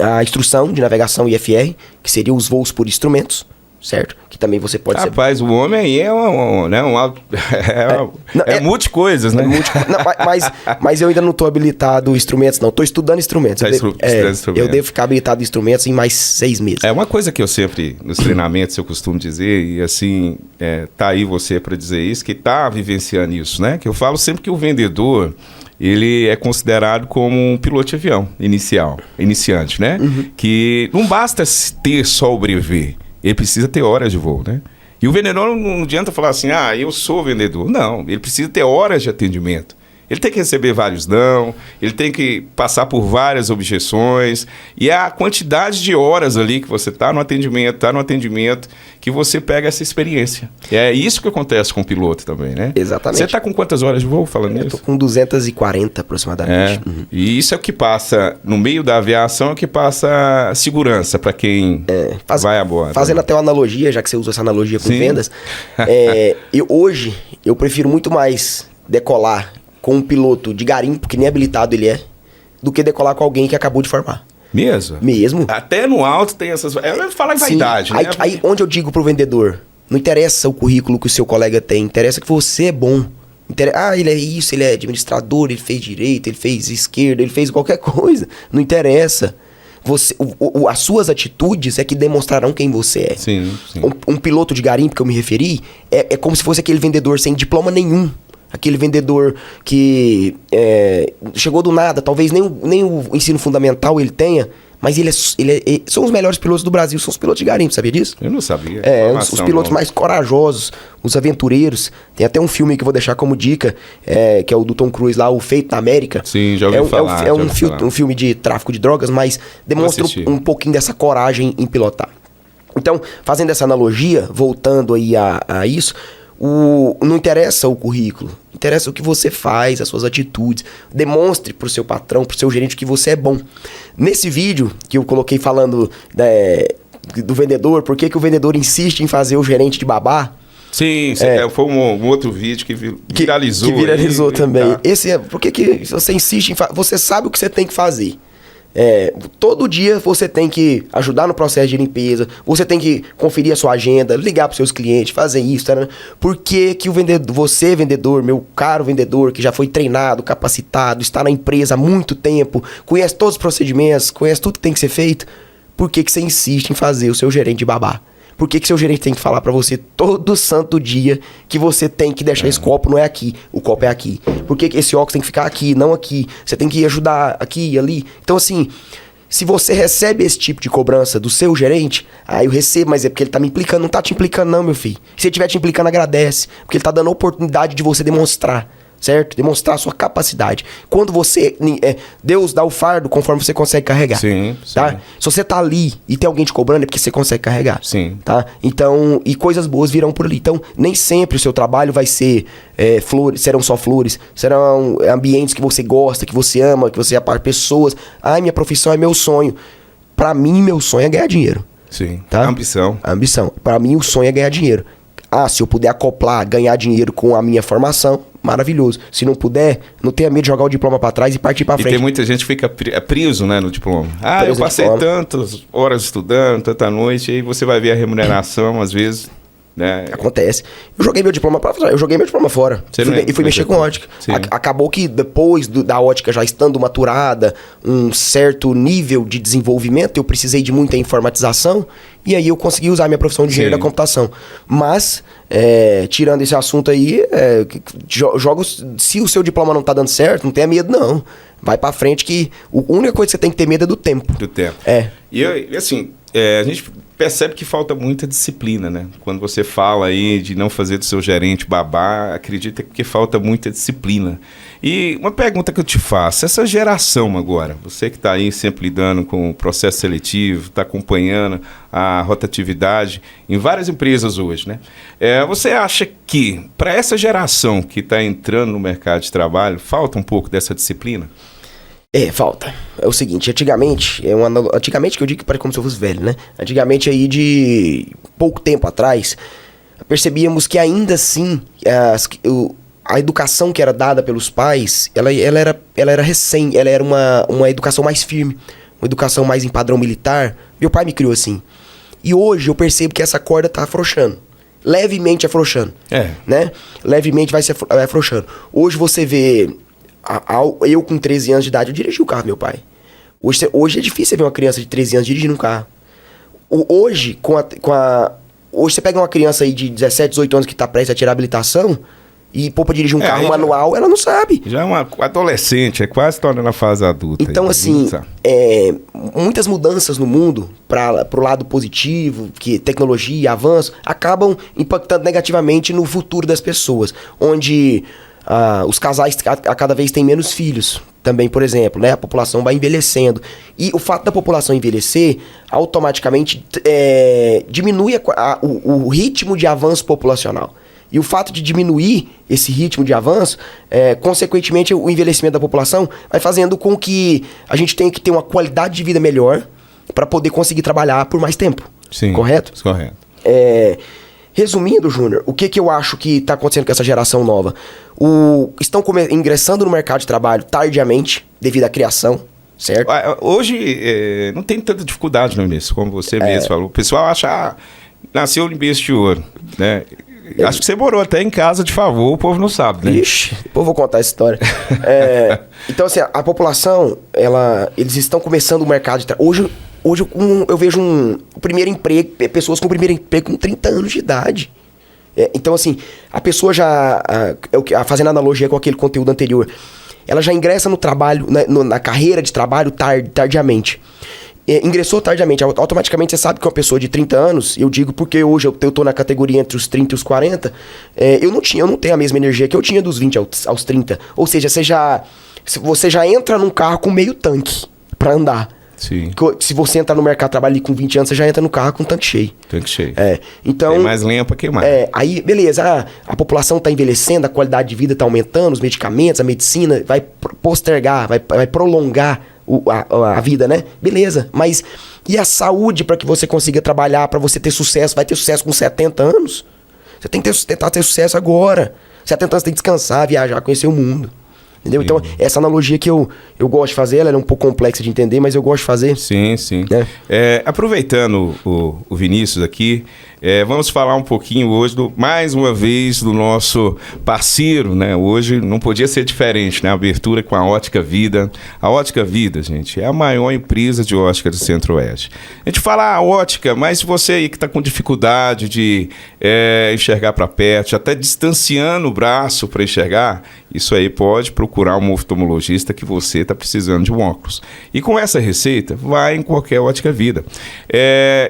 a instrução de navegação IFR, que seria os voos por instrumentos, certo? Que também você pode Rapaz, o homem aí é multi-coisas, né? Mas eu ainda não estou habilitado em instrumentos, não. Estou estudando instrumentos. Eu devo ficar habilitado em instrumentos em mais 6 meses. É uma coisa que eu sempre, nos treinamentos, eu costumo dizer, e assim, tá aí você para dizer isso, que tá vivenciando isso, né? Que eu falo sempre que o vendedor... ele é considerado como um piloto de avião iniciante, né? Uhum. Que não basta ter só o brevet, ele precisa ter horas de voo, né? E o vendedor não adianta falar assim, eu sou vendedor. Não, ele precisa ter horas de atendimento. Ele tem que receber vários não, ele tem que passar por várias objeções, e a quantidade de horas ali que você está no atendimento, que você pega essa experiência. E é isso que acontece com o piloto também, né? Exatamente. Você está com quantas horas de voo falando nisso? Eu estou com 240 aproximadamente. Uhum. E isso é o que passa, no meio da aviação, é o que passa segurança para quem vai a bordo. Fazendo até uma analogia, já que você usa essa analogia com vendas, hoje eu prefiro muito mais decolar com um piloto de garimpo, que nem habilitado ele é, do que decolar com alguém que acabou de formar. Mesmo? Mesmo. Até no alto tem essas... Fala em vaidade, né? Aí onde eu digo pro vendedor, não interessa o currículo que o seu colega tem, interessa que você é bom. Ele é isso, ele é administrador, ele fez direito, ele fez esquerda, ele fez qualquer coisa. Não interessa. As suas atitudes é que demonstrarão quem você é. Sim. Um piloto de garimpo que eu me referi é como se fosse aquele vendedor sem diploma nenhum. Aquele vendedor que chegou do nada, talvez nem o ensino fundamental ele tenha, mas são os melhores pilotos do Brasil, são os pilotos de garimpo, sabia disso? Eu não sabia. Os pilotos mais corajosos, os aventureiros. Tem até um filme que eu vou deixar como dica, que é o do Tom Cruise lá, O Feito na América. Sim, já ouvi falar. É um filme de tráfico de drogas, mas demonstra um pouquinho dessa coragem em pilotar. Então, fazendo essa analogia, voltando aí a isso... Não interessa o currículo, interessa o que você faz, as suas atitudes. Demonstre pro seu patrão, pro seu gerente que você é bom. Nesse vídeo que eu coloquei falando do vendedor, por que o vendedor insiste em fazer o gerente de babá? Sim, foi um outro vídeo que viralizou. Que viralizou também. Tá. Por que você insiste em fazer? Você sabe o que você tem que fazer. Todo dia você tem que ajudar no processo de limpeza, você tem que conferir a sua agenda, ligar para os seus clientes, fazer isso, tá, né? Por que que o vendedor, você vendedor, meu caro vendedor, que já foi treinado, capacitado, está na empresa há muito tempo, conhece todos os procedimentos, conhece tudo que tem que ser feito, por que que você insiste em fazer o seu gerente de babá? Por que que seu gerente tem que falar pra você todo santo dia que você tem que deixar esse copo não é aqui, o copo é aqui? Por que que esse óculos tem que ficar aqui, não aqui? Você tem que ajudar aqui e ali. Então, assim, se você recebe esse tipo de cobrança do seu gerente, eu recebo, mas é porque ele tá me implicando. Não tá te implicando não, meu filho. Se ele estiver te implicando, agradece. Porque ele tá dando a oportunidade de você demonstrar. Certo? Demonstrar a sua capacidade. Quando você... Deus dá o fardo conforme você consegue carregar. Sim, tá? sim. Se você tá ali e tem alguém te cobrando, é porque você consegue carregar. Sim. Tá? Então, e coisas boas virão por ali. Então, nem sempre o seu trabalho vai ser flores, serão só flores. Serão ambientes que você gosta, que você ama, que você apar pessoas. Minha profissão é meu sonho. Pra mim, meu sonho é ganhar dinheiro. Sim. Tá? Ambição. Ambição. Pra mim, o sonho é ganhar dinheiro. Se eu puder acoplar, ganhar dinheiro com a minha formação, maravilhoso. Se não puder, não tenha medo de jogar o diploma pra trás e partir pra frente. E tem muita gente que fica preso, né, no diploma. Eu Preso no passei diploma. tantas horas estudando, tanta noite, aí você vai ver a remuneração, às vezes, né? Acontece. Eu joguei meu diploma fora. Você não E fui mexer com ótica. Sim. Acabou que depois da ótica já estando maturada, um certo nível de desenvolvimento, eu precisei de muita informatização e aí eu consegui usar minha profissão de engenheiro da computação. Mas, tirando esse assunto aí, se o seu diploma não tá dando certo, não tenha medo não. Vai pra frente que a única coisa que você tem que ter medo é do tempo. Do tempo. E assim, a gente percebe que falta muita disciplina, né? Quando você fala aí de não fazer do seu gerente babá, acredita que falta muita disciplina. E uma pergunta que eu te faço, essa geração agora, você que está aí sempre lidando com o processo seletivo, está acompanhando a rotatividade em várias empresas hoje, né? Você acha que para essa geração que está entrando no mercado de trabalho, falta um pouco dessa disciplina? Falta. É o seguinte, antigamente que eu digo que parece como se eu fosse velho, né? Antigamente aí de pouco tempo atrás, percebíamos que ainda assim a educação que era dada pelos pais, ela era uma educação mais firme, uma educação mais em padrão militar. Meu pai me criou assim. E hoje eu percebo que essa corda tá afrouxando. Levemente afrouxando. Né? Levemente vai afrouxando. Hoje você vê... Eu com 13 anos de idade, eu dirigi o carro do meu pai. Hoje é difícil ver uma criança de 13 anos dirigindo um carro. Hoje, hoje você pega uma criança aí de 17, 18 anos que tá prestes a tirar a habilitação e pôr pra dirigir um carro manual, ela não sabe. Já é uma adolescente, quase torna na fase adulta. Então, assim, muitas mudanças no mundo pro lado positivo, que tecnologia e avanço, acabam impactando negativamente no futuro das pessoas. Onde... os casais a cada vez têm menos filhos também, por exemplo, né? A população vai envelhecendo. E o fato da população envelhecer, automaticamente diminui o ritmo de avanço populacional. E o fato de diminuir esse ritmo de avanço, consequentemente, o envelhecimento da população vai fazendo com que a gente tenha que ter uma qualidade de vida melhor para poder conseguir trabalhar por mais tempo. Sim, correto? Correto. Resumindo, Júnior, o que eu acho que está acontecendo com essa geração nova? Estão ingressando no mercado de trabalho tardiamente, devido à criação, certo? Hoje não tem tanta dificuldade no início, como você mesmo falou. O pessoal acha, nasceu no berço de ouro, né? Acho que você morou até em casa de favor, o povo não sabe, né? Ixi, depois eu vou contar essa história. Então, assim, a população, eles estão começando o mercado de trabalho. Hoje eu vejo o primeiro emprego, pessoas com o primeiro emprego com 30 anos de idade. Então, assim, a pessoa já, fazendo analogia com aquele conteúdo anterior, ela já ingressa no trabalho, na carreira de trabalho tardiamente. Ingressou tardiamente, automaticamente você sabe que uma pessoa de 30 anos, eu digo porque hoje eu tô na categoria entre os 30 e os 40, eu não tenho a mesma energia que eu tinha dos 20 aos 30. Ou seja, você já entra num carro com meio tanque pra andar. Sim. Se você entrar no mercado de trabalho ali com 20 anos, você já entra no carro com tanque cheio. Tanque cheio. Então, tem mais lenha pra queimar. Aí, beleza, a população tá envelhecendo, a qualidade de vida tá aumentando, os medicamentos, a medicina vai postergar, vai prolongar a vida, né? Beleza, mas e a saúde para que você consiga trabalhar, para você ter sucesso? Vai ter sucesso com 70 anos? Você tem que tentar ter sucesso agora. 70 anos você tem que descansar, viajar, conhecer o mundo. Entendeu? Então, essa analogia que eu gosto de fazer, ela é um pouco complexa de entender, mas eu gosto de fazer. Sim, sim. Aproveitando o Vinícius aqui, vamos falar um pouquinho hoje, mais uma vez, do nosso parceiro, né? Hoje não podia ser diferente, né? A abertura com a Ótica Vida. A Ótica Vida, gente, é a maior empresa de ótica do Centro-Oeste. A gente fala ótica, mas se você aí que está com dificuldade de enxergar para perto, até distanciando o braço para enxergar, isso aí pode procurar um oftalmologista que você está precisando de um óculos. E com essa receita, vai em qualquer Ótica Vida.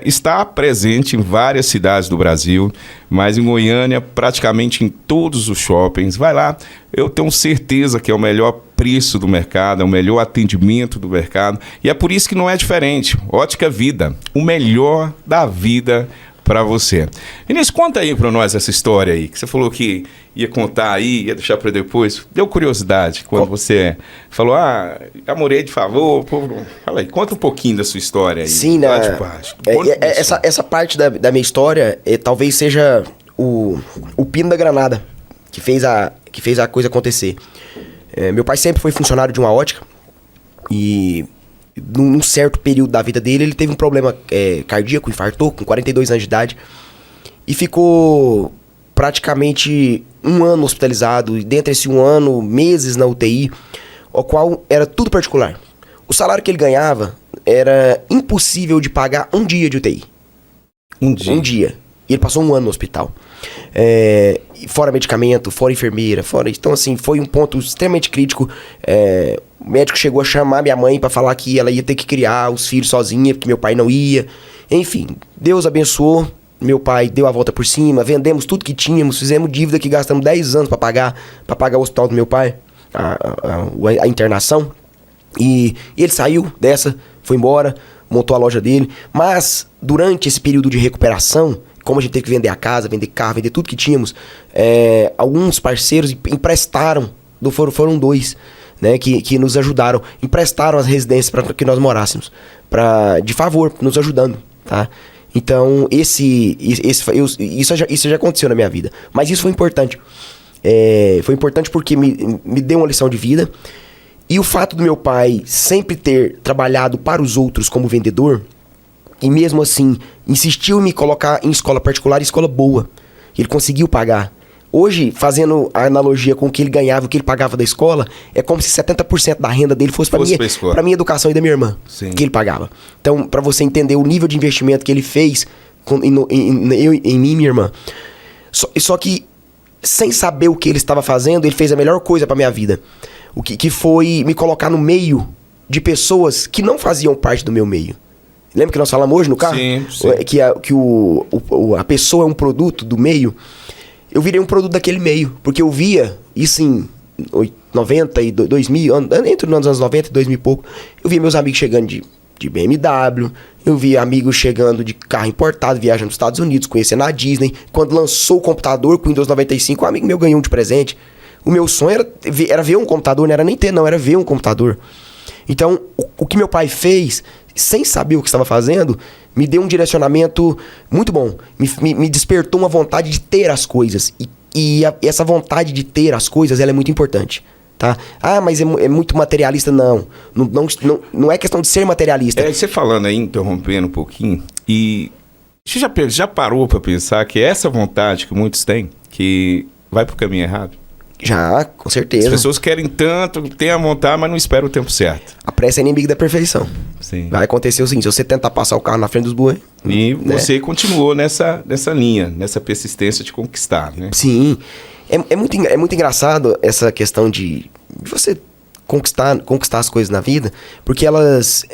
Está presente em várias cidades do Brasil, mas em Goiânia, praticamente em todos os shoppings. Vai lá, eu tenho certeza que é o melhor preço do mercado, é o melhor atendimento do mercado. E é por isso que não é diferente. Ótica Vida, o melhor da vida para você. Vinícius, conta aí para nós essa história aí, que você falou que ia contar aí, ia deixar para depois. Deu curiosidade quando você falou, amorei de favor. Fala aí, conta um pouquinho da sua história aí. Sim, né? Essa parte da minha história talvez seja o pino da granada que fez a coisa acontecer. Meu pai sempre foi funcionário de uma ótica e num certo período da vida dele, ele teve um problema cardíaco, infartou com 42 anos de idade e ficou praticamente um ano hospitalizado, e dentro desse um ano, meses na UTI, o qual era tudo particular. O salário que ele ganhava era impossível de pagar um dia de UTI. Um dia. E ele passou um ano no hospital. Fora medicamento, fora enfermeira, Então, assim, foi um ponto extremamente crítico. O médico chegou a chamar minha mãe pra falar que ela ia ter que criar os filhos sozinha, porque meu pai não ia. Enfim, Deus abençoou. Meu pai deu a volta por cima, vendemos tudo que tínhamos, fizemos dívida que gastamos 10 anos pra pagar o hospital do meu pai, a internação. E ele saiu dessa, foi embora, montou a loja dele. Mas, durante esse período de recuperação, como a gente teve que vender a casa, vender carro, vender tudo que tínhamos, alguns parceiros emprestaram, foram 2, né, que nos ajudaram, emprestaram as residências para que nós morássemos, de favor, nos ajudando, tá? Então, isso já aconteceu na minha vida, mas isso foi importante. Foi importante porque me deu uma lição de vida, e o fato do meu pai sempre ter trabalhado para os outros como vendedor, e mesmo assim, insistiu em me colocar em escola particular e escola boa. Ele conseguiu pagar. Hoje, fazendo a analogia com o que ele ganhava e o que ele pagava da escola, é como se 70% da renda dele fosse para minha educação e da minha irmã. Sim. Que ele pagava. Então, para você entender o nível de investimento que ele fez em mim e minha irmã. Só que, sem saber o que ele estava fazendo, ele fez a melhor coisa para minha vida. O que foi me colocar no meio de pessoas que não faziam parte do meu meio. Lembra que nós falamos hoje no carro? Sim. Que a pessoa é um produto do meio. Eu virei um produto daquele meio, porque eu via isso em 90 e 2000, entre os anos 90 e 2000 e pouco. Eu via meus amigos chegando de BMW, eu via amigos chegando de carro importado, viajando nos Estados Unidos, conhecendo a Disney. Quando lançou o computador com o Windows 95, um amigo meu ganhou um de presente. O meu sonho era ver um computador, não era nem ter, não, era ver um computador. Então, o que meu pai fez, sem saber o que estava fazendo, me deu um direcionamento muito bom. Me despertou uma vontade de ter as coisas. E essa vontade de ter as coisas, ela é muito importante. Tá? Mas é muito materialista. Não é questão de ser materialista. Você falando aí, interrompendo um pouquinho, e você já parou para pensar que essa vontade que muitos têm, que vai pro caminho errado? Já, com certeza. As pessoas querem tanto, têm a vontade, mas não esperam o tempo certo. A pressa é inimiga da perfeição. Sim. Vai acontecer o seguinte, se você tentar passar o carro na frente dos burros... E você continuou nessa linha, nessa persistência de conquistar, né? Sim. É muito engraçado essa questão de você conquistar as coisas na vida, porque elas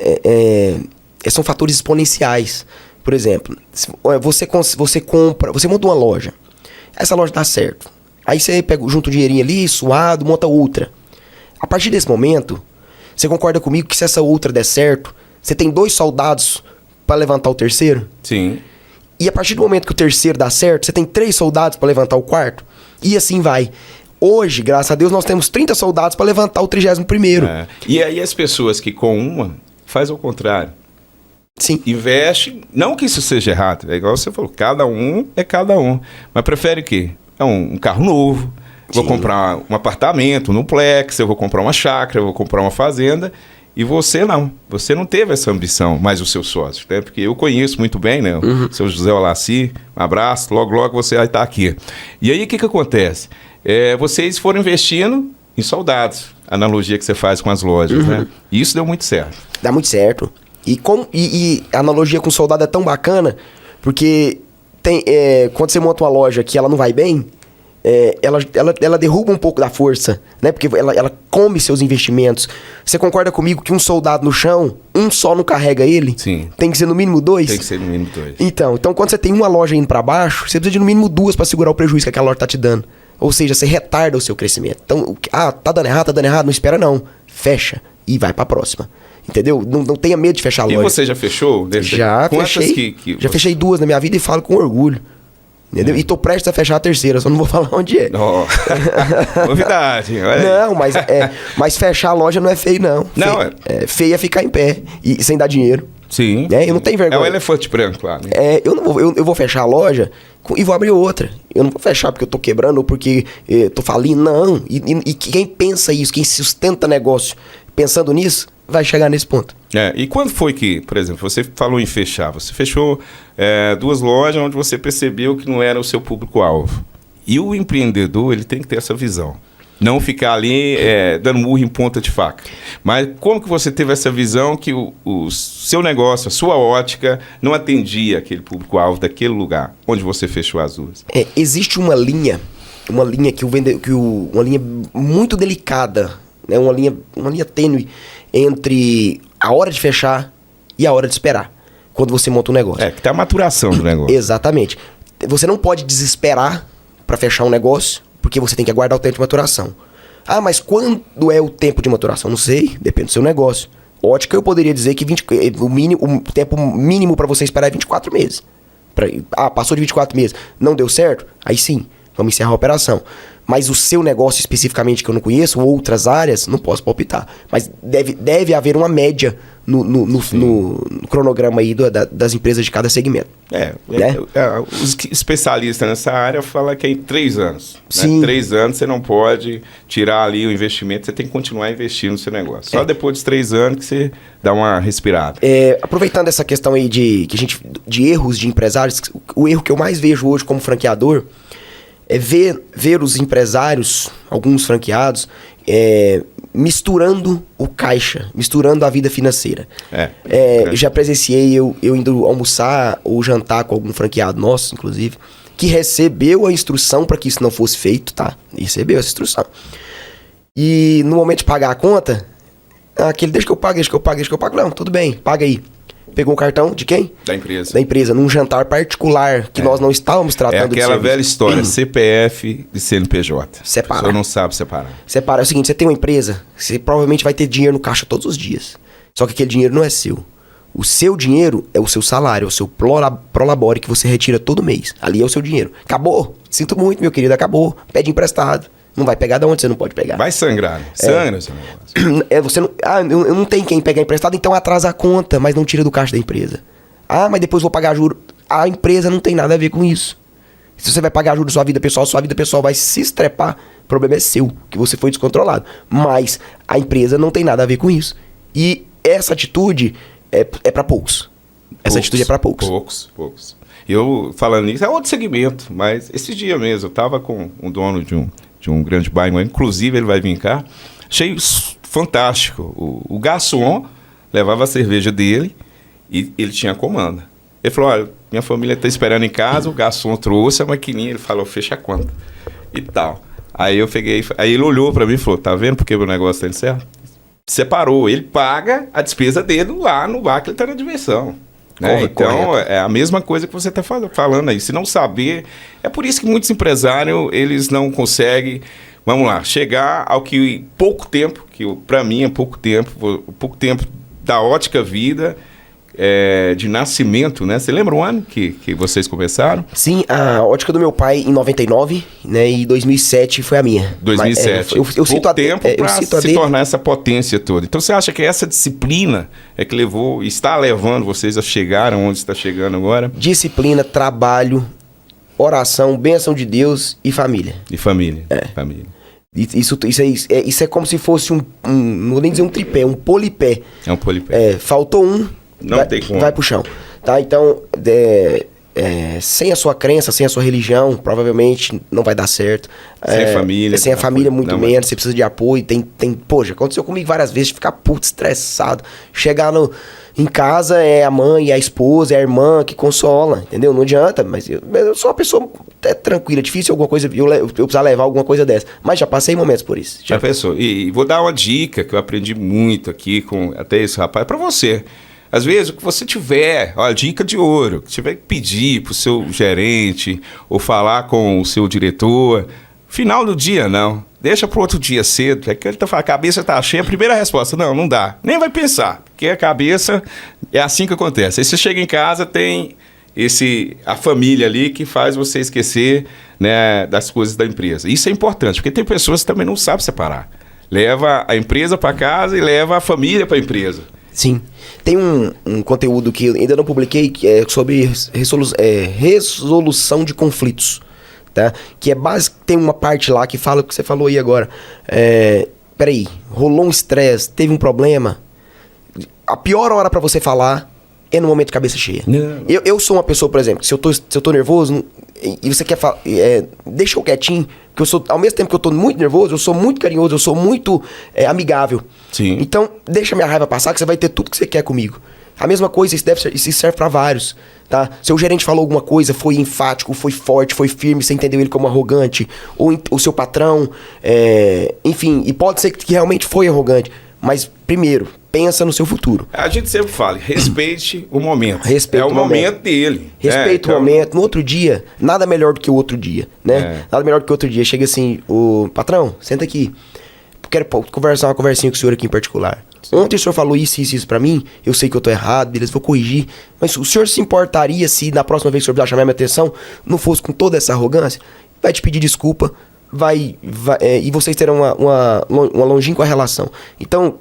são fatores exponenciais. Por exemplo, você monta uma loja, essa loja dá certo. Aí você junta um dinheirinho ali, suado, monta outra. A partir desse momento, você concorda comigo que se essa outra der certo, você tem 2 soldados para levantar o terceiro? Sim. E a partir do momento que o terceiro dá certo, você tem 3 soldados para levantar o quarto? E assim vai. Hoje, graças a Deus, nós temos 30 soldados para levantar o 31º. E aí as pessoas que com uma faz ao contrário. Sim. Investe, não que isso seja errado, é igual você falou, cada um é cada um. Mas prefere o quê? Um carro novo, Vou comprar um apartamento, um duplex, eu vou comprar uma chácara, eu vou comprar uma fazenda. E você não teve essa ambição, mais o seu sócio, né? Porque eu conheço muito bem, né? O seu José Olaci, um abraço, logo você vai estar aqui. E aí o que acontece? Vocês foram investindo em soldados, a analogia que você faz com as lojas, né? E isso deu muito certo. Dá muito certo. E a analogia com soldado é tão bacana, porque quando você monta uma loja que ela não vai bem, ela derruba um pouco da força, né? Porque ela come seus investimentos. Você concorda comigo que um soldado no chão, um só não carrega ele? Sim. Tem que ser no mínimo 2? Tem que ser no mínimo 2. Então quando você tem uma loja indo pra baixo, você precisa de no mínimo 2 para segurar o prejuízo que aquela loja tá te dando. Ou seja, você retarda o seu crescimento. Então, tá dando errado, não espera não. Fecha e vai pra próxima. Entendeu? Não tenha medo de fechar a loja. E você já fechou? Já fechei. Já fechei 2 na minha vida e falo com orgulho. Entendeu? E tô prestes a fechar a terceira, só não vou falar onde é. Novidade. Olha não, mas fechar a loja não é feio, não. Não, feio é ficar em pé e sem dar dinheiro. Sim. Eu não tenho vergonha. É o elefante branco lá, né? Eu vou fechar a loja e vou abrir outra. Eu não vou fechar porque eu tô quebrando ou porque tô falindo, não. E quem pensa isso, quem sustenta negócio pensando nisso, vai chegar nesse ponto. E quando foi que, por exemplo, você falou em fechar, você fechou 2 lojas onde você percebeu que não era o seu público-alvo. E o empreendedor, ele tem que ter essa visão. Não ficar ali dando murro em ponta de faca. Mas como que você teve essa visão que o seu negócio, a sua ótica, não atendia aquele público-alvo daquele lugar onde você fechou as 2? Existe uma linha uma linha muito delicada, né? Uma linha tênue entre a hora de fechar e a hora de esperar, quando você monta um negócio. Que tem a maturação do negócio. Exatamente. Você não pode desesperar para fechar um negócio, porque você tem que aguardar o tempo de maturação. Mas quando é o tempo de maturação? Não sei, depende do seu negócio. Ótica, eu poderia dizer que o tempo mínimo para você esperar é 24 meses. Passou de 24 meses, não deu certo? Aí sim, vamos encerrar a operação. Mas o seu negócio especificamente, que eu não conheço, ou outras áreas, não posso palpitar. Mas deve haver uma média no cronograma aí das empresas de cada segmento. Os especialistas nessa área falam que é em 3 anos. Sim. 3 anos você não pode tirar ali o investimento, você tem que continuar investindo no seu negócio. Só depois dos 3 anos que você dá uma respirada. Aproveitando essa questão aí de erros de empresários, o erro que eu mais vejo hoje como franqueador é ver os empresários, alguns franqueados, misturando o caixa, misturando a vida financeira. Já presenciei eu indo almoçar ou jantar com algum franqueado nosso, inclusive, que recebeu a instrução para que isso não fosse feito, tá? Recebeu essa instrução. E no momento de pagar a conta, deixa que eu pago. Não, tudo bem, paga aí. Pegou o cartão de quem? Da empresa. Da empresa, num jantar particular que nós não estávamos tratando de aquela velha história, CPF e CNPJ. Separa. A pessoa não sabe separar. Separa. É o seguinte, você tem uma empresa, você provavelmente vai ter dinheiro no caixa todos os dias. Só que aquele dinheiro não é seu. O seu dinheiro é o seu salário, é o seu prolabore que você retira todo mês. Ali é o seu dinheiro. Acabou. Sinto muito, meu querido, acabou. Pede emprestado. Não vai pegar de onde você não pode pegar. Vai sangrar, né? Sangra esse negócio. Você não, eu não tenho quem pegar emprestado, então atrasa a conta, mas não tira do caixa da empresa. Mas depois vou pagar juros. A empresa não tem nada a ver com isso. Se você vai pagar juros da sua vida pessoal vai se estrepar. O problema é seu, que você foi descontrolado. Mas a empresa não tem nada a ver com isso. E essa atitude é para poucos. Essa atitude é para poucos. Poucos. Eu, falando nisso, é outro segmento, mas esse dia mesmo, eu tava com um dono de um grande bairro, inclusive ele vai vir cá, achei fantástico. O garçom levava a cerveja dele e ele tinha comanda. Ele falou, olha, minha família está esperando em casa, o garçom trouxe a maquininha, ele falou, fecha a conta e tal. Aí eu peguei, aí ele olhou para mim e falou, tá vendo porque o meu negócio tá indo certo? Separou, ele paga a despesa dele lá no bar que ele tá na diversão. Né? Então, é a mesma coisa que você está falando aí. Se não saber, é por isso que muitos empresários, eles não conseguem, vamos lá, chegar ao que pouco tempo, que para mim é pouco tempo da ótica vida, de nascimento, né? Você lembra o ano que vocês começaram? Sim, a ótica do meu pai em 99, né? E 2007 foi a minha. 2007. Mas, eu cito tempo para se tornar essa potência toda. Então você acha que essa disciplina é que está levando vocês a chegar onde está chegando agora? Disciplina, trabalho oração, bênção de Deus e família. E família. Família. Isso é como se fosse não vou nem dizer um tripé, um polipé. É um polipé. Faltou um, tem como. vai pro chão. Tá? Então, sem a sua crença, sem a sua religião, provavelmente não vai dar certo. Sem família. Sem a família, muito menos. Você precisa de apoio. Poxa, aconteceu comigo várias vezes de ficar puto, estressado. Chegar em casa é a mãe, é a esposa, é a irmã que consola, entendeu? Não adianta, mas eu sou uma pessoa tranquila. Difícil alguma coisa, eu precisar levar alguma coisa dessa. Mas já passei momentos por isso. Já pensou? E vou dar uma dica que eu aprendi muito aqui com até esse rapaz, pra você. Às vezes, o que você tiver, ó, dica de ouro, que tiver que pedir pro seu gerente ou falar com o seu diretor, final do dia não. Deixa pro outro dia cedo. É que ele a cabeça tá cheia, a primeira resposta, não dá. Nem vai pensar, porque a cabeça é assim que acontece. Aí você chega em casa, tem a família ali que faz você esquecer, né, das coisas da empresa. Isso é importante, porque tem pessoas que também não sabem separar. Leva a empresa para casa e leva a família para a empresa. Sim. Tem um conteúdo que eu ainda não publiquei, que é sobre resolução de conflitos. Tá? Que é básico, tem uma parte lá que fala o que você falou aí agora. Peraí, rolou um estresse, teve um problema. A pior hora pra você falar é no momento de cabeça cheia. Eu sou uma pessoa, por exemplo, se eu tô nervoso e você quer falar, deixa eu quietinho, porque ao mesmo tempo que eu tô muito nervoso, eu sou muito carinhoso, eu sou muito amigável. Sim. Então, deixa minha raiva passar que você vai ter tudo que você quer comigo. A mesma coisa, isso serve pra vários, tá? Seu gerente falou alguma coisa, foi enfático, foi forte, foi firme, você entendeu ele como arrogante, ou o seu patrão, enfim, e pode ser que realmente foi arrogante, mas primeiro, pensa no seu futuro. A gente sempre fala, respeite o momento. Respeite o momento dele. Respeite o momento. No outro dia, nada melhor do que o outro dia, né? Nada melhor do que o outro dia. Chega assim, o patrão, senta aqui. Quero conversar uma conversinha com o senhor aqui em particular. Ontem o senhor falou isso pra mim, eu sei que eu tô errado, beleza, vou corrigir. Mas o senhor se importaria se na próxima vez que o senhor precisar chamar minha atenção, não fosse com toda essa arrogância? Vai te pedir desculpa, e vocês terão uma longínqua relação. Então,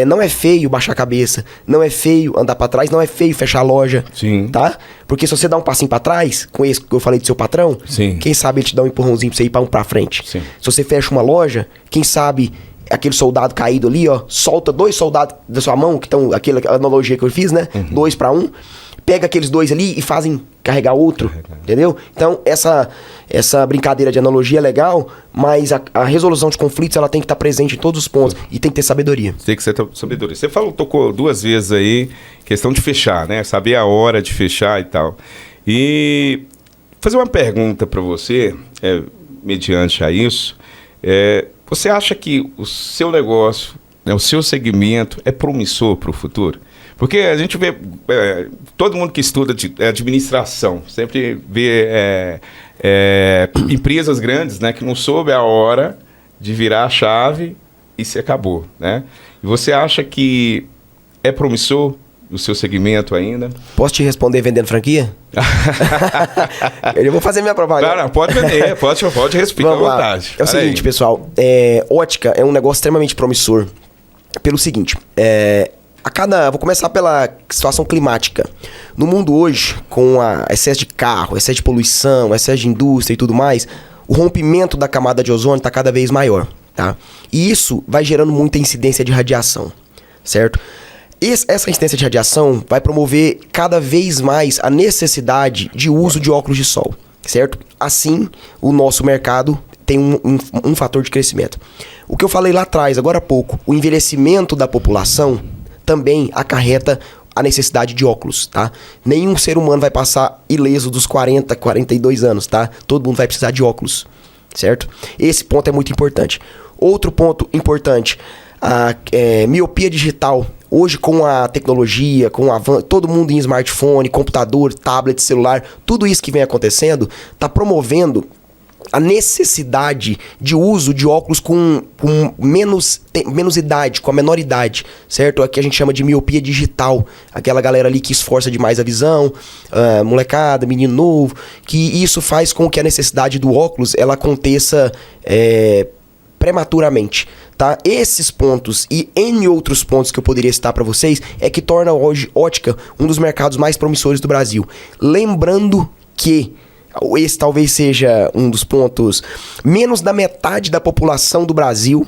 não é feio baixar a cabeça, não é feio andar pra trás, não é feio fechar a loja. Sim. Tá? Porque se você dá um passinho pra trás, com esse que eu falei do seu patrão, sim, quem sabe ele te dá um empurrãozinho pra você ir pra frente. Sim. Se você fecha uma loja, quem sabe aquele soldado caído ali, ó, solta 2 soldados da sua mão, que estão, aquela analogia que eu fiz, né? 2 para 1, pega aqueles 2 ali e fazem carregar outro, entendeu? Então, essa brincadeira de analogia é legal, mas a resolução de conflitos, ela tem que estar presente em todos os pontos e tem que ter sabedoria. Tem que ser sabedoria. Você tocou 2 vezes aí, questão de fechar, né? Saber a hora de fechar e tal. E fazer uma pergunta para você, mediante a isso, você acha que o seu negócio, né, o seu segmento é promissor para o futuro? Porque a gente vê, todo mundo que estuda administração, sempre vê empresas grandes, né, que não soube a hora de virar a chave e se acabou, né? E você acha que é promissor o seu segmento ainda? Posso te responder vendendo franquia? Eu vou fazer minha propaganda. Claro, pode vender, pode respeitar à vontade. É o seguinte, pessoal, ótica é um negócio extremamente promissor. Pelo seguinte, vou começar pela situação climática. No mundo hoje, com excesso de carro, excesso de poluição, excesso de indústria e tudo mais, o rompimento da camada de ozônio está cada vez maior, tá? E isso vai gerando muita incidência de radiação, certo? Essa incidência de radiação vai promover cada vez mais a necessidade de uso de óculos de sol, certo? Assim, o nosso mercado tem um fator de crescimento. O que eu falei lá atrás, agora há pouco, o envelhecimento da população também acarreta a necessidade de óculos, tá? Nenhum ser humano vai passar ileso dos 40, 42 anos, tá? Todo mundo vai precisar de óculos, certo? Esse ponto é muito importante. Outro ponto importante, a miopia digital. Hoje, com a tecnologia, todo mundo em smartphone, computador, tablet, celular, tudo isso que vem acontecendo está promovendo a necessidade de uso de óculos com menos idade, com a menor idade, certo? Aqui a gente chama de miopia digital, aquela galera ali que esforça demais a visão, molecada, menino novo, que isso faz com que a necessidade do óculos ela aconteça prematuramente, tá? Esses pontos e N outros pontos que eu poderia citar para vocês é que torna hoje ótica um dos mercados mais promissores do Brasil. Lembrando que esse talvez seja um dos pontos. Menos da metade da população do Brasil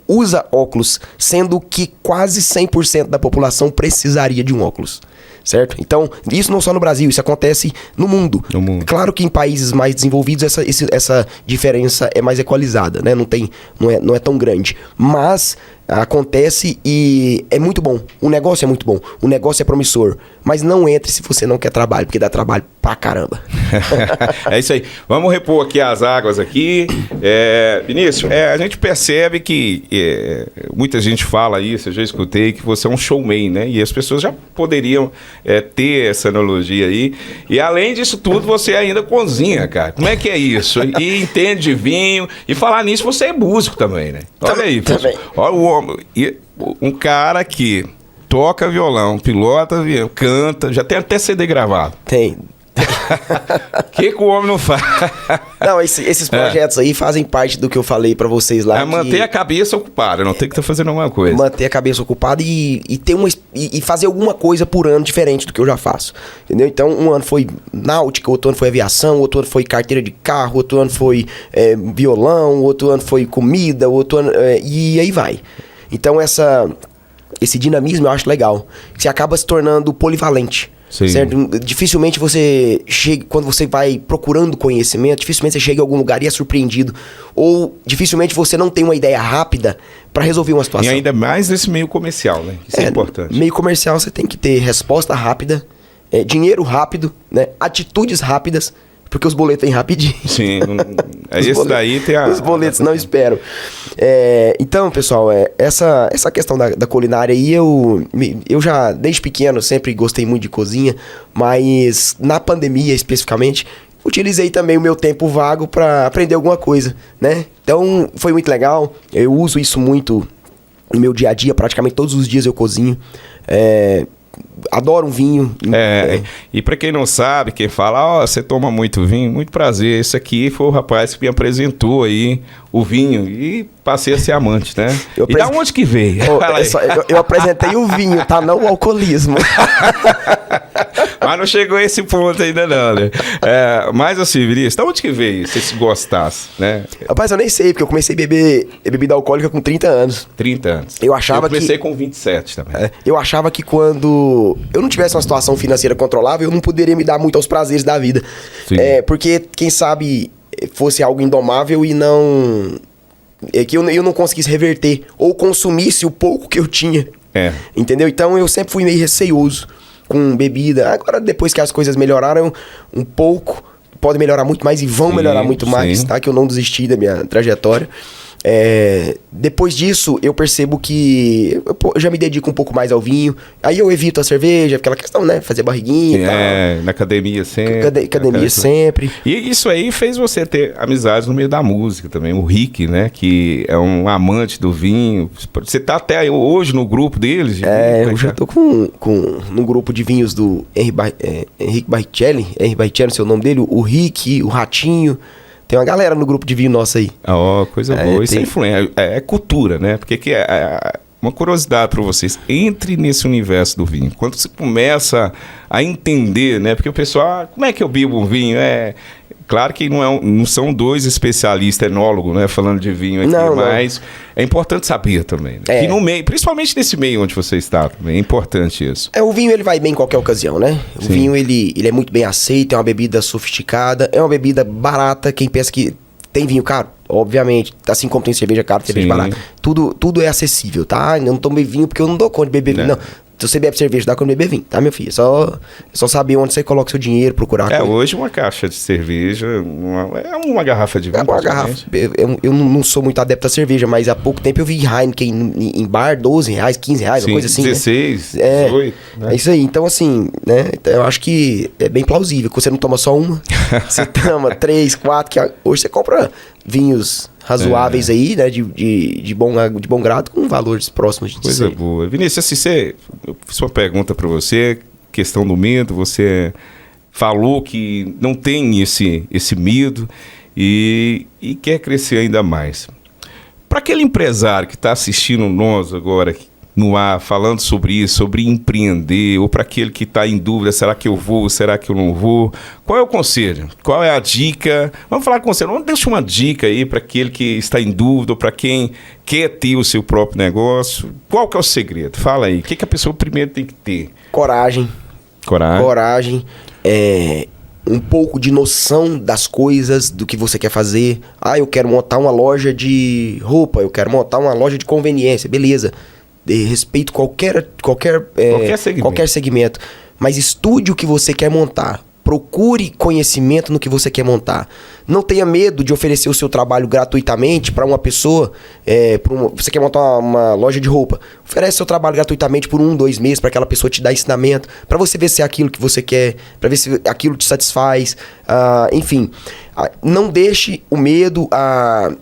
usa óculos, sendo que quase 100% da população precisaria de um óculos. Certo? Então, isso não só no Brasil, isso acontece no mundo. Claro que em países mais desenvolvidos essa diferença é mais equalizada, né? Não é tão grande. Mas acontece e é muito bom. O negócio é muito bom. O negócio é promissor. Mas não entre se você não quer trabalho, porque dá trabalho pra caramba. É isso aí. Vamos repor aqui as águas aqui. Vinícius, a gente percebe que muita gente fala isso, eu já escutei, que você é um showman, né? E as pessoas já poderiam ter essa analogia aí. E além disso tudo, você ainda cozinha, cara. Como é que é isso? E entende de vinho. E falar nisso, você é músico também, né? Olha aí. Olha o homem. Um cara que toca violão, pilota avião, canta, já tem até CD gravado. Tem. O que o homem não faz? Não, esses projetos aí fazem parte do que eu falei pra vocês lá. Manter a cabeça ocupada, não tem que estar fazendo alguma coisa. Manter a cabeça ocupada e ter e fazer alguma coisa por ano diferente do que eu já faço. Entendeu? Então, um ano foi náutica, outro ano foi aviação, outro ano foi carteira de carro, outro ano foi violão, outro ano foi comida, outro ano. E aí vai. Então, esse dinamismo eu acho legal. Você acaba se tornando polivalente. Sim. Certo? Dificilmente você chega, quando você vai procurando conhecimento, dificilmente você chega em algum lugar e é surpreendido. Ou dificilmente você não tem uma ideia rápida para resolver uma situação. E ainda mais nesse meio comercial, né? Isso é importante. Meio comercial você tem que ter resposta rápida, dinheiro rápido, né? Atitudes rápidas, porque os boletos vêm rapidinho. Sim, daí tem os boletos não esperam. Então, pessoal, essa questão da culinária aí, eu já, desde pequeno, sempre gostei muito de cozinha, mas na pandemia, especificamente, utilizei também o meu tempo vago para aprender alguma coisa, né? Então, foi muito legal, eu uso isso muito no meu dia a dia, praticamente todos os dias eu cozinho. Adoro um vinho. E pra quem não sabe, quem fala, você toma muito vinho, muito prazer. Esse aqui foi o rapaz que me apresentou aí o vinho e passei a ser amante, né? E da onde que veio? Eu apresentei o vinho, tá? Não o alcoolismo. Mas não chegou a esse ponto ainda não, né? Mas assim, Vinícius, da onde que veio se você gostasse, né? Rapaz, eu nem sei, porque eu comecei a beber bebida alcoólica com 30 anos. 30 anos. Eu comecei com 27 também. Eu achava que quando eu não tivesse uma situação financeira controlável, eu não poderia me dar muito aos prazeres da vida. Porque, quem sabe, fosse algo indomável e não... que eu não conseguisse reverter ou consumisse o pouco que eu tinha. Entendeu? Então, eu sempre fui meio receoso com bebida. Agora, depois que as coisas melhoraram um pouco, pode melhorar muito mais e vão melhorar muito mais, tá? Que eu não desisti da minha trajetória. Depois disso, eu percebo que eu já me dedico um pouco mais ao vinho. Aí eu evito a cerveja, aquela questão, né? Fazer barriguinha e tal. Na academia sempre. Academia sempre. E isso aí fez você ter amizades no meio da música também. O Rick, né? Que é um amante do vinho. Você tá até hoje no grupo deles? Eu já tô no grupo de vinhos do Henrique Barrichelli. Henrique Barrichelli, seu nome dele. O Rick, o Ratinho. Tem uma galera no grupo de vinho nosso aí. Coisa boa. Isso é influência. É cultura, né? Porque uma curiosidade para vocês. Entre nesse universo do vinho. Quando você começa a entender, né? Porque o pessoal, como é que eu bebo um vinho? Claro que não são dois especialistas enólogos, né? Falando de vinho aqui, mas é importante saber também. Né? Que no meio, principalmente nesse meio onde você está, também é importante isso. O vinho, ele vai bem em qualquer ocasião, né? O vinho, ele é muito bem aceito, é uma bebida sofisticada, é uma bebida barata. Quem pensa que tem vinho caro, obviamente, assim como tem cerveja cara, cerveja barata. Tudo é acessível, tá? Eu não tomei vinho porque eu não dou conta de beber vinho, não. Se você bebe cerveja, dá pra beber vinho, tá, meu filho? É só saber onde você coloca seu dinheiro, procurar. Hoje uma caixa de cerveja, uma garrafa de vinho. Uma garrafa. Eu não sou muito adepto à cerveja, mas há pouco tempo eu vi Heineken em bar, R$12, R$15, uma coisa assim. 16, né? 18. Né? É isso aí. Então, assim, né? Eu acho que é bem plausível. Que você não toma só uma, você toma 3, 4, que hoje você compra vinhos razoáveis aí, né, de bom grado, com valores próximos de coisa boa. Vinícius, assim, eu fiz uma pergunta para você, questão do medo, você falou que não tem esse medo e quer crescer ainda mais. Para aquele empresário que está assistindo nós agora, no ar falando sobre isso, sobre empreender, ou para aquele que está em dúvida, será que eu vou, será que eu não vou? Qual é o conselho? Qual é a dica? Vamos falar com você, vamos deixar uma dica aí para aquele que está em dúvida, ou para quem quer ter o seu próprio negócio. Qual que é o segredo? Fala aí, o que a pessoa primeiro tem que ter? Coragem. Coragem, um pouco de noção das coisas, do que você quer fazer. Eu quero montar uma loja de roupa, eu quero montar uma loja de conveniência, beleza. Respeito qualquer segmento. Mas estude o que você quer montar. Procure conhecimento no que você quer montar. Não tenha medo de oferecer o seu trabalho gratuitamente para uma pessoa. Você quer montar uma loja de roupa. Oferece seu trabalho gratuitamente por 1, 2 meses para aquela pessoa te dar ensinamento. Para você ver se é aquilo que você quer. Para ver se aquilo te satisfaz. Enfim, não deixe o medo, a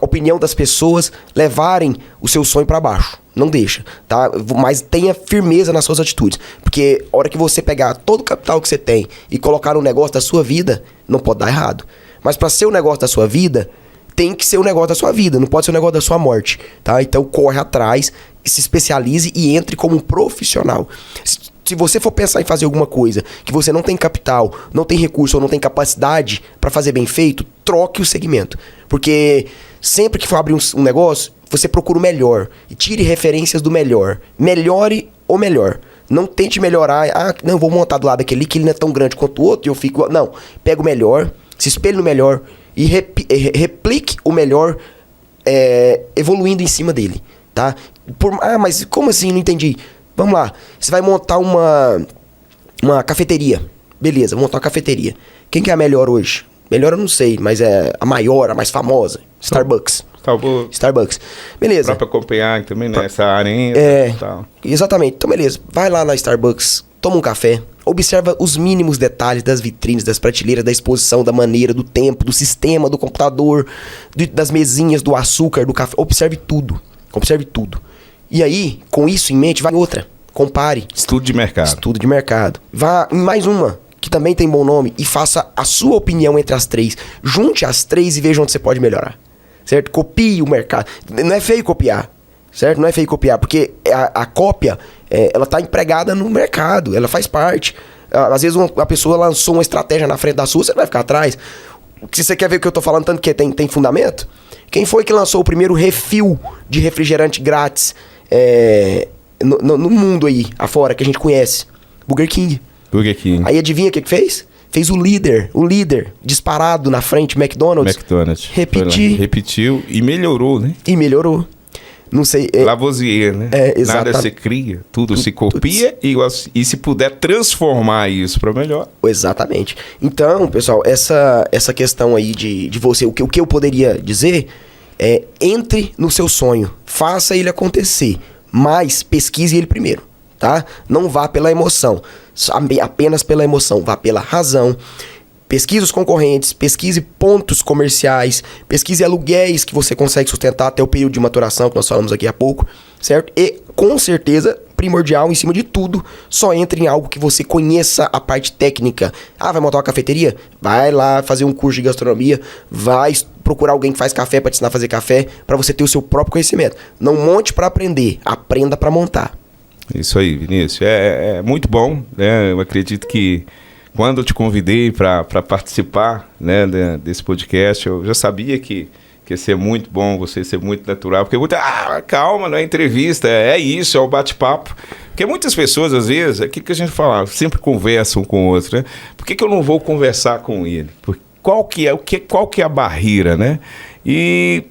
opinião das pessoas levarem o seu sonho para baixo. Não deixa, tá? Mas tenha firmeza nas suas atitudes. Porque a hora que você pegar todo o capital que você tem e colocar no negócio da sua vida, não pode dar errado. Mas para ser o negócio da sua vida, tem que ser o negócio da sua vida, não pode ser o negócio da sua morte, tá? Então corre atrás, se especialize e entre como um profissional. Se você for pensar em fazer alguma coisa que você não tem capital, não tem recurso ou não tem capacidade para fazer bem feito, troque o segmento. Porque sempre que for abrir um negócio, você procura o melhor e tire referências do melhor. Melhore o melhor. Não tente melhorar. Não, vou montar do lado daquele que ele não é tão grande quanto o outro e eu fico... Não, pega o melhor, se espelhe no melhor e replique o melhor evoluindo em cima dele, tá? Mas como assim? Não entendi. Vamos lá, você vai montar uma cafeteria. Beleza, vou montar uma cafeteria. Quem que é a melhor hoje? Melhor eu não sei, mas é a maior, a mais famosa. Starbucks. Starbucks. Beleza. Própria Copenhague também, né? Essa arena e tal. Exatamente. Então, beleza. Vai lá na Starbucks, toma um café, observa os mínimos detalhes das vitrines, das prateleiras, da exposição, da maneira, do tempo, do sistema, do computador, das mesinhas, do açúcar, do café. Observe tudo. Observe tudo. E aí, com isso em mente, vai outra. Compare. Estudo de mercado. Vá em mais uma, que também tem bom nome, e faça a sua opinião entre as 3. Junte as 3 e veja onde você pode melhorar. Certo? Copie o mercado. Não é feio copiar. Certo? Não é feio copiar, porque a cópia, ela está empregada no mercado, ela faz parte. Às vezes uma pessoa lançou uma estratégia na frente da sua, você vai ficar atrás. Se você quer ver o que eu estou falando, tanto que tem fundamento, quem foi que lançou o primeiro refil de refrigerante grátis no mundo aí, afora, que a gente conhece? Burger King. Aí adivinha o que fez? Fez o líder disparado na frente, McDonald's. Repetiu e melhorou, né? Não sei. Lavoisier, né? Nada se cria, tudo se copia e se puder transformar isso para melhor. Exatamente. Então, pessoal, essa questão aí de você, o que eu poderia dizer é: entre no seu sonho, faça ele acontecer, mas pesquise ele primeiro, tá? Não vá pela emoção, apenas pela emoção, vá pela razão. Pesquise os concorrentes, pesquise pontos comerciais, pesquise aluguéis que você consegue sustentar até o período de maturação que nós falamos aqui há pouco, certo? E, com certeza, primordial, em cima de tudo, só entre em algo que você conheça a parte técnica. Vai montar uma cafeteria? Vai lá fazer um curso de gastronomia, vai procurar alguém que faz café para te ensinar a fazer café, para você ter o seu próprio conhecimento. Não monte para aprender, aprenda para montar. Isso aí, Vinícius. É muito bom, né? Eu acredito que quando eu te convidei para participar, né, desse podcast, eu já sabia que ia ser muito bom, você ser muito natural. Porque calma, não é entrevista, é isso, é o bate-papo. Porque muitas pessoas, às vezes, aquilo que a gente fala, sempre conversam com o outro, né? Por que eu não vou conversar com ele? Qual que é a barreira, né? E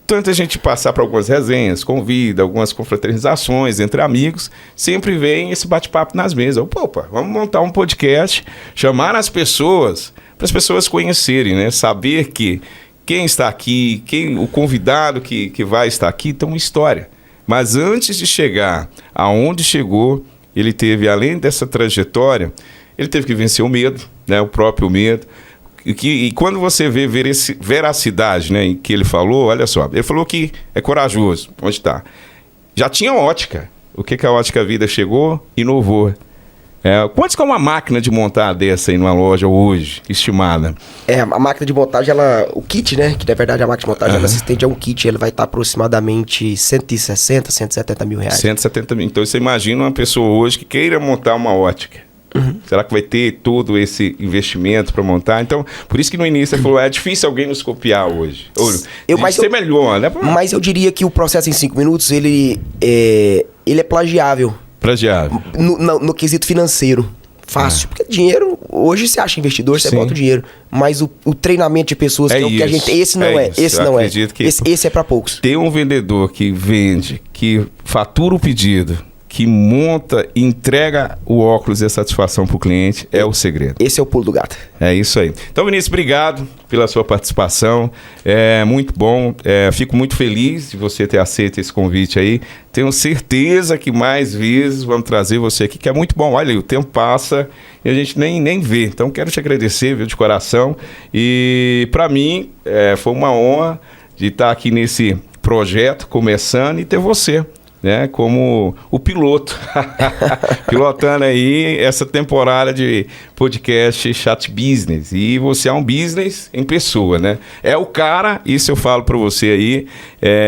tanto a gente passar por algumas resenhas, convida, algumas confraternizações entre amigos, sempre vem esse bate-papo nas mesas. Opa, vamos montar um podcast, chamar as pessoas, para as pessoas conhecerem, né? Saber que quem está aqui, o convidado que vai estar aqui tem uma história. Mas antes de chegar aonde chegou, ele teve, além dessa trajetória, ele teve que vencer o medo, né? O próprio medo. E quando você vê veracidade, né, em que ele falou, olha só, ele falou que é corajoso, onde está? Já tinha ótica. O que a Ótica Vida chegou? Inovou. Quanto que é uma máquina de montar dessa aí numa loja hoje, estimada? A máquina de montagem, o kit, né? Que na verdade a máquina de montagem ela assistente a um kit, ele vai estar aproximadamente 160, 170 mil reais. 170 mil. Então você imagina uma pessoa hoje que queira montar uma ótica. Será que vai ter todo esse investimento para montar? Então, por isso que no início você falou, é difícil alguém nos copiar hoje. Melhor, né? Mas eu diria que o processo em 5 minutos, ele é plagiável. Plagiável. No quesito financeiro. Fácil. Porque dinheiro, hoje você acha investidor, você bota o dinheiro. Mas o treinamento de pessoas que a gente tem, esse não é. Esse é para poucos. Ter um vendedor que vende, que fatura o pedido, que monta e entrega o óculos e a satisfação para o cliente é o segredo. Esse é o pulo do gato. É isso aí. Então, Vinícius, obrigado pela sua participação. É muito bom. Fico muito feliz de você ter aceito esse convite aí. Tenho certeza que mais vezes vamos trazer você aqui, que é muito bom. Olha aí, o tempo passa e a gente nem vê. Então, quero te agradecer, viu, de coração. E, para mim, foi uma honra de estar aqui nesse projeto, começando, e ter você, né, como o piloto, pilotando aí essa temporada de podcast Chat Business. E você é um business em pessoa, né? É o cara, isso eu falo para você aí,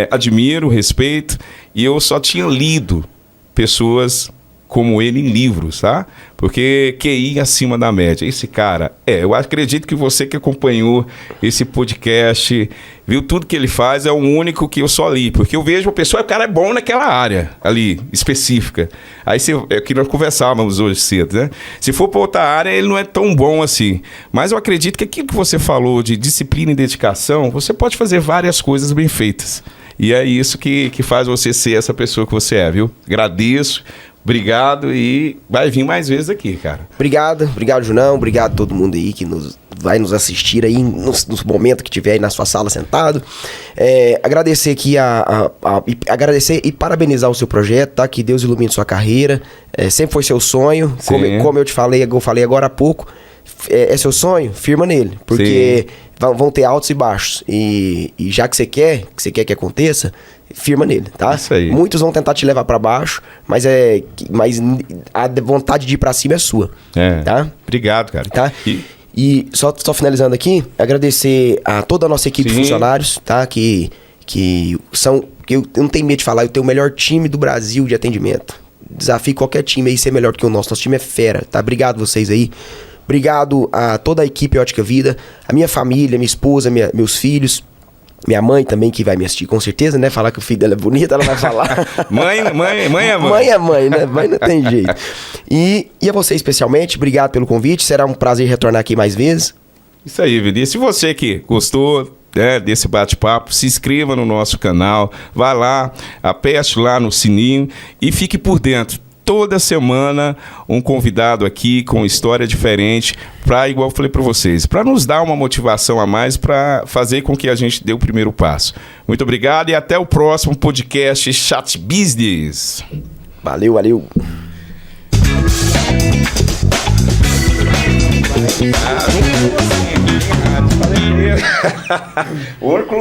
admiro, respeito, e eu só tinha lido pessoas como ele em livros, tá? Porque QI acima da média. Esse cara, eu acredito que você que acompanhou esse podcast, viu tudo que ele faz, é o único que eu só li. Porque eu vejo a pessoa, o cara é bom naquela área ali, específica. Aí é que nós conversávamos hoje cedo, né? Se for para outra área, ele não é tão bom assim. Mas eu acredito que aquilo que você falou de disciplina e dedicação, você pode fazer várias coisas bem feitas. E é isso que faz você ser essa pessoa que você é, viu? Agradeço. Obrigado e vai vir mais vezes aqui, cara. Obrigado, Junão. Obrigado a todo mundo aí que vai nos assistir aí nos momentos que tiver aí na sua sala sentado. Agradecer aqui agradecer e parabenizar o seu projeto, tá? Que Deus ilumine sua carreira. Sempre foi seu sonho, como eu falei agora há pouco. É seu sonho? Firma nele. Porque vão ter altos e baixos. E já que você quer que aconteça, firma nele, tá? Isso aí. Muitos vão tentar te levar pra baixo, mas a vontade de ir pra cima é sua. Tá? Obrigado, cara. Tá? E só finalizando aqui, agradecer a toda a nossa equipe de funcionários, tá? Que eu não tenho medo de falar, eu tenho o melhor time do Brasil de atendimento. Desafio qualquer time aí ser melhor que o nosso. Nosso time é fera, tá? Obrigado vocês aí. Obrigado a toda a equipe Ótica Vida, a minha família, minha esposa, meus filhos, minha mãe também, que vai me assistir com certeza, né? Falar que o filho dela é bonito, ela vai falar. Mãe é mãe. Mãe é mãe, né? Mãe não tem jeito. E a você especialmente, obrigado pelo convite. Será um prazer retornar aqui mais vezes. Isso aí, Vinícius. Se você que gostou desse bate-papo, se inscreva no nosso canal, vá lá, aperte lá no sininho e fique por dentro. Toda semana um convidado aqui com história diferente, igual eu falei para vocês, para nos dar uma motivação a mais para fazer com que a gente dê o primeiro passo. Muito obrigado e até o próximo podcast Chat Business. Valeu. O único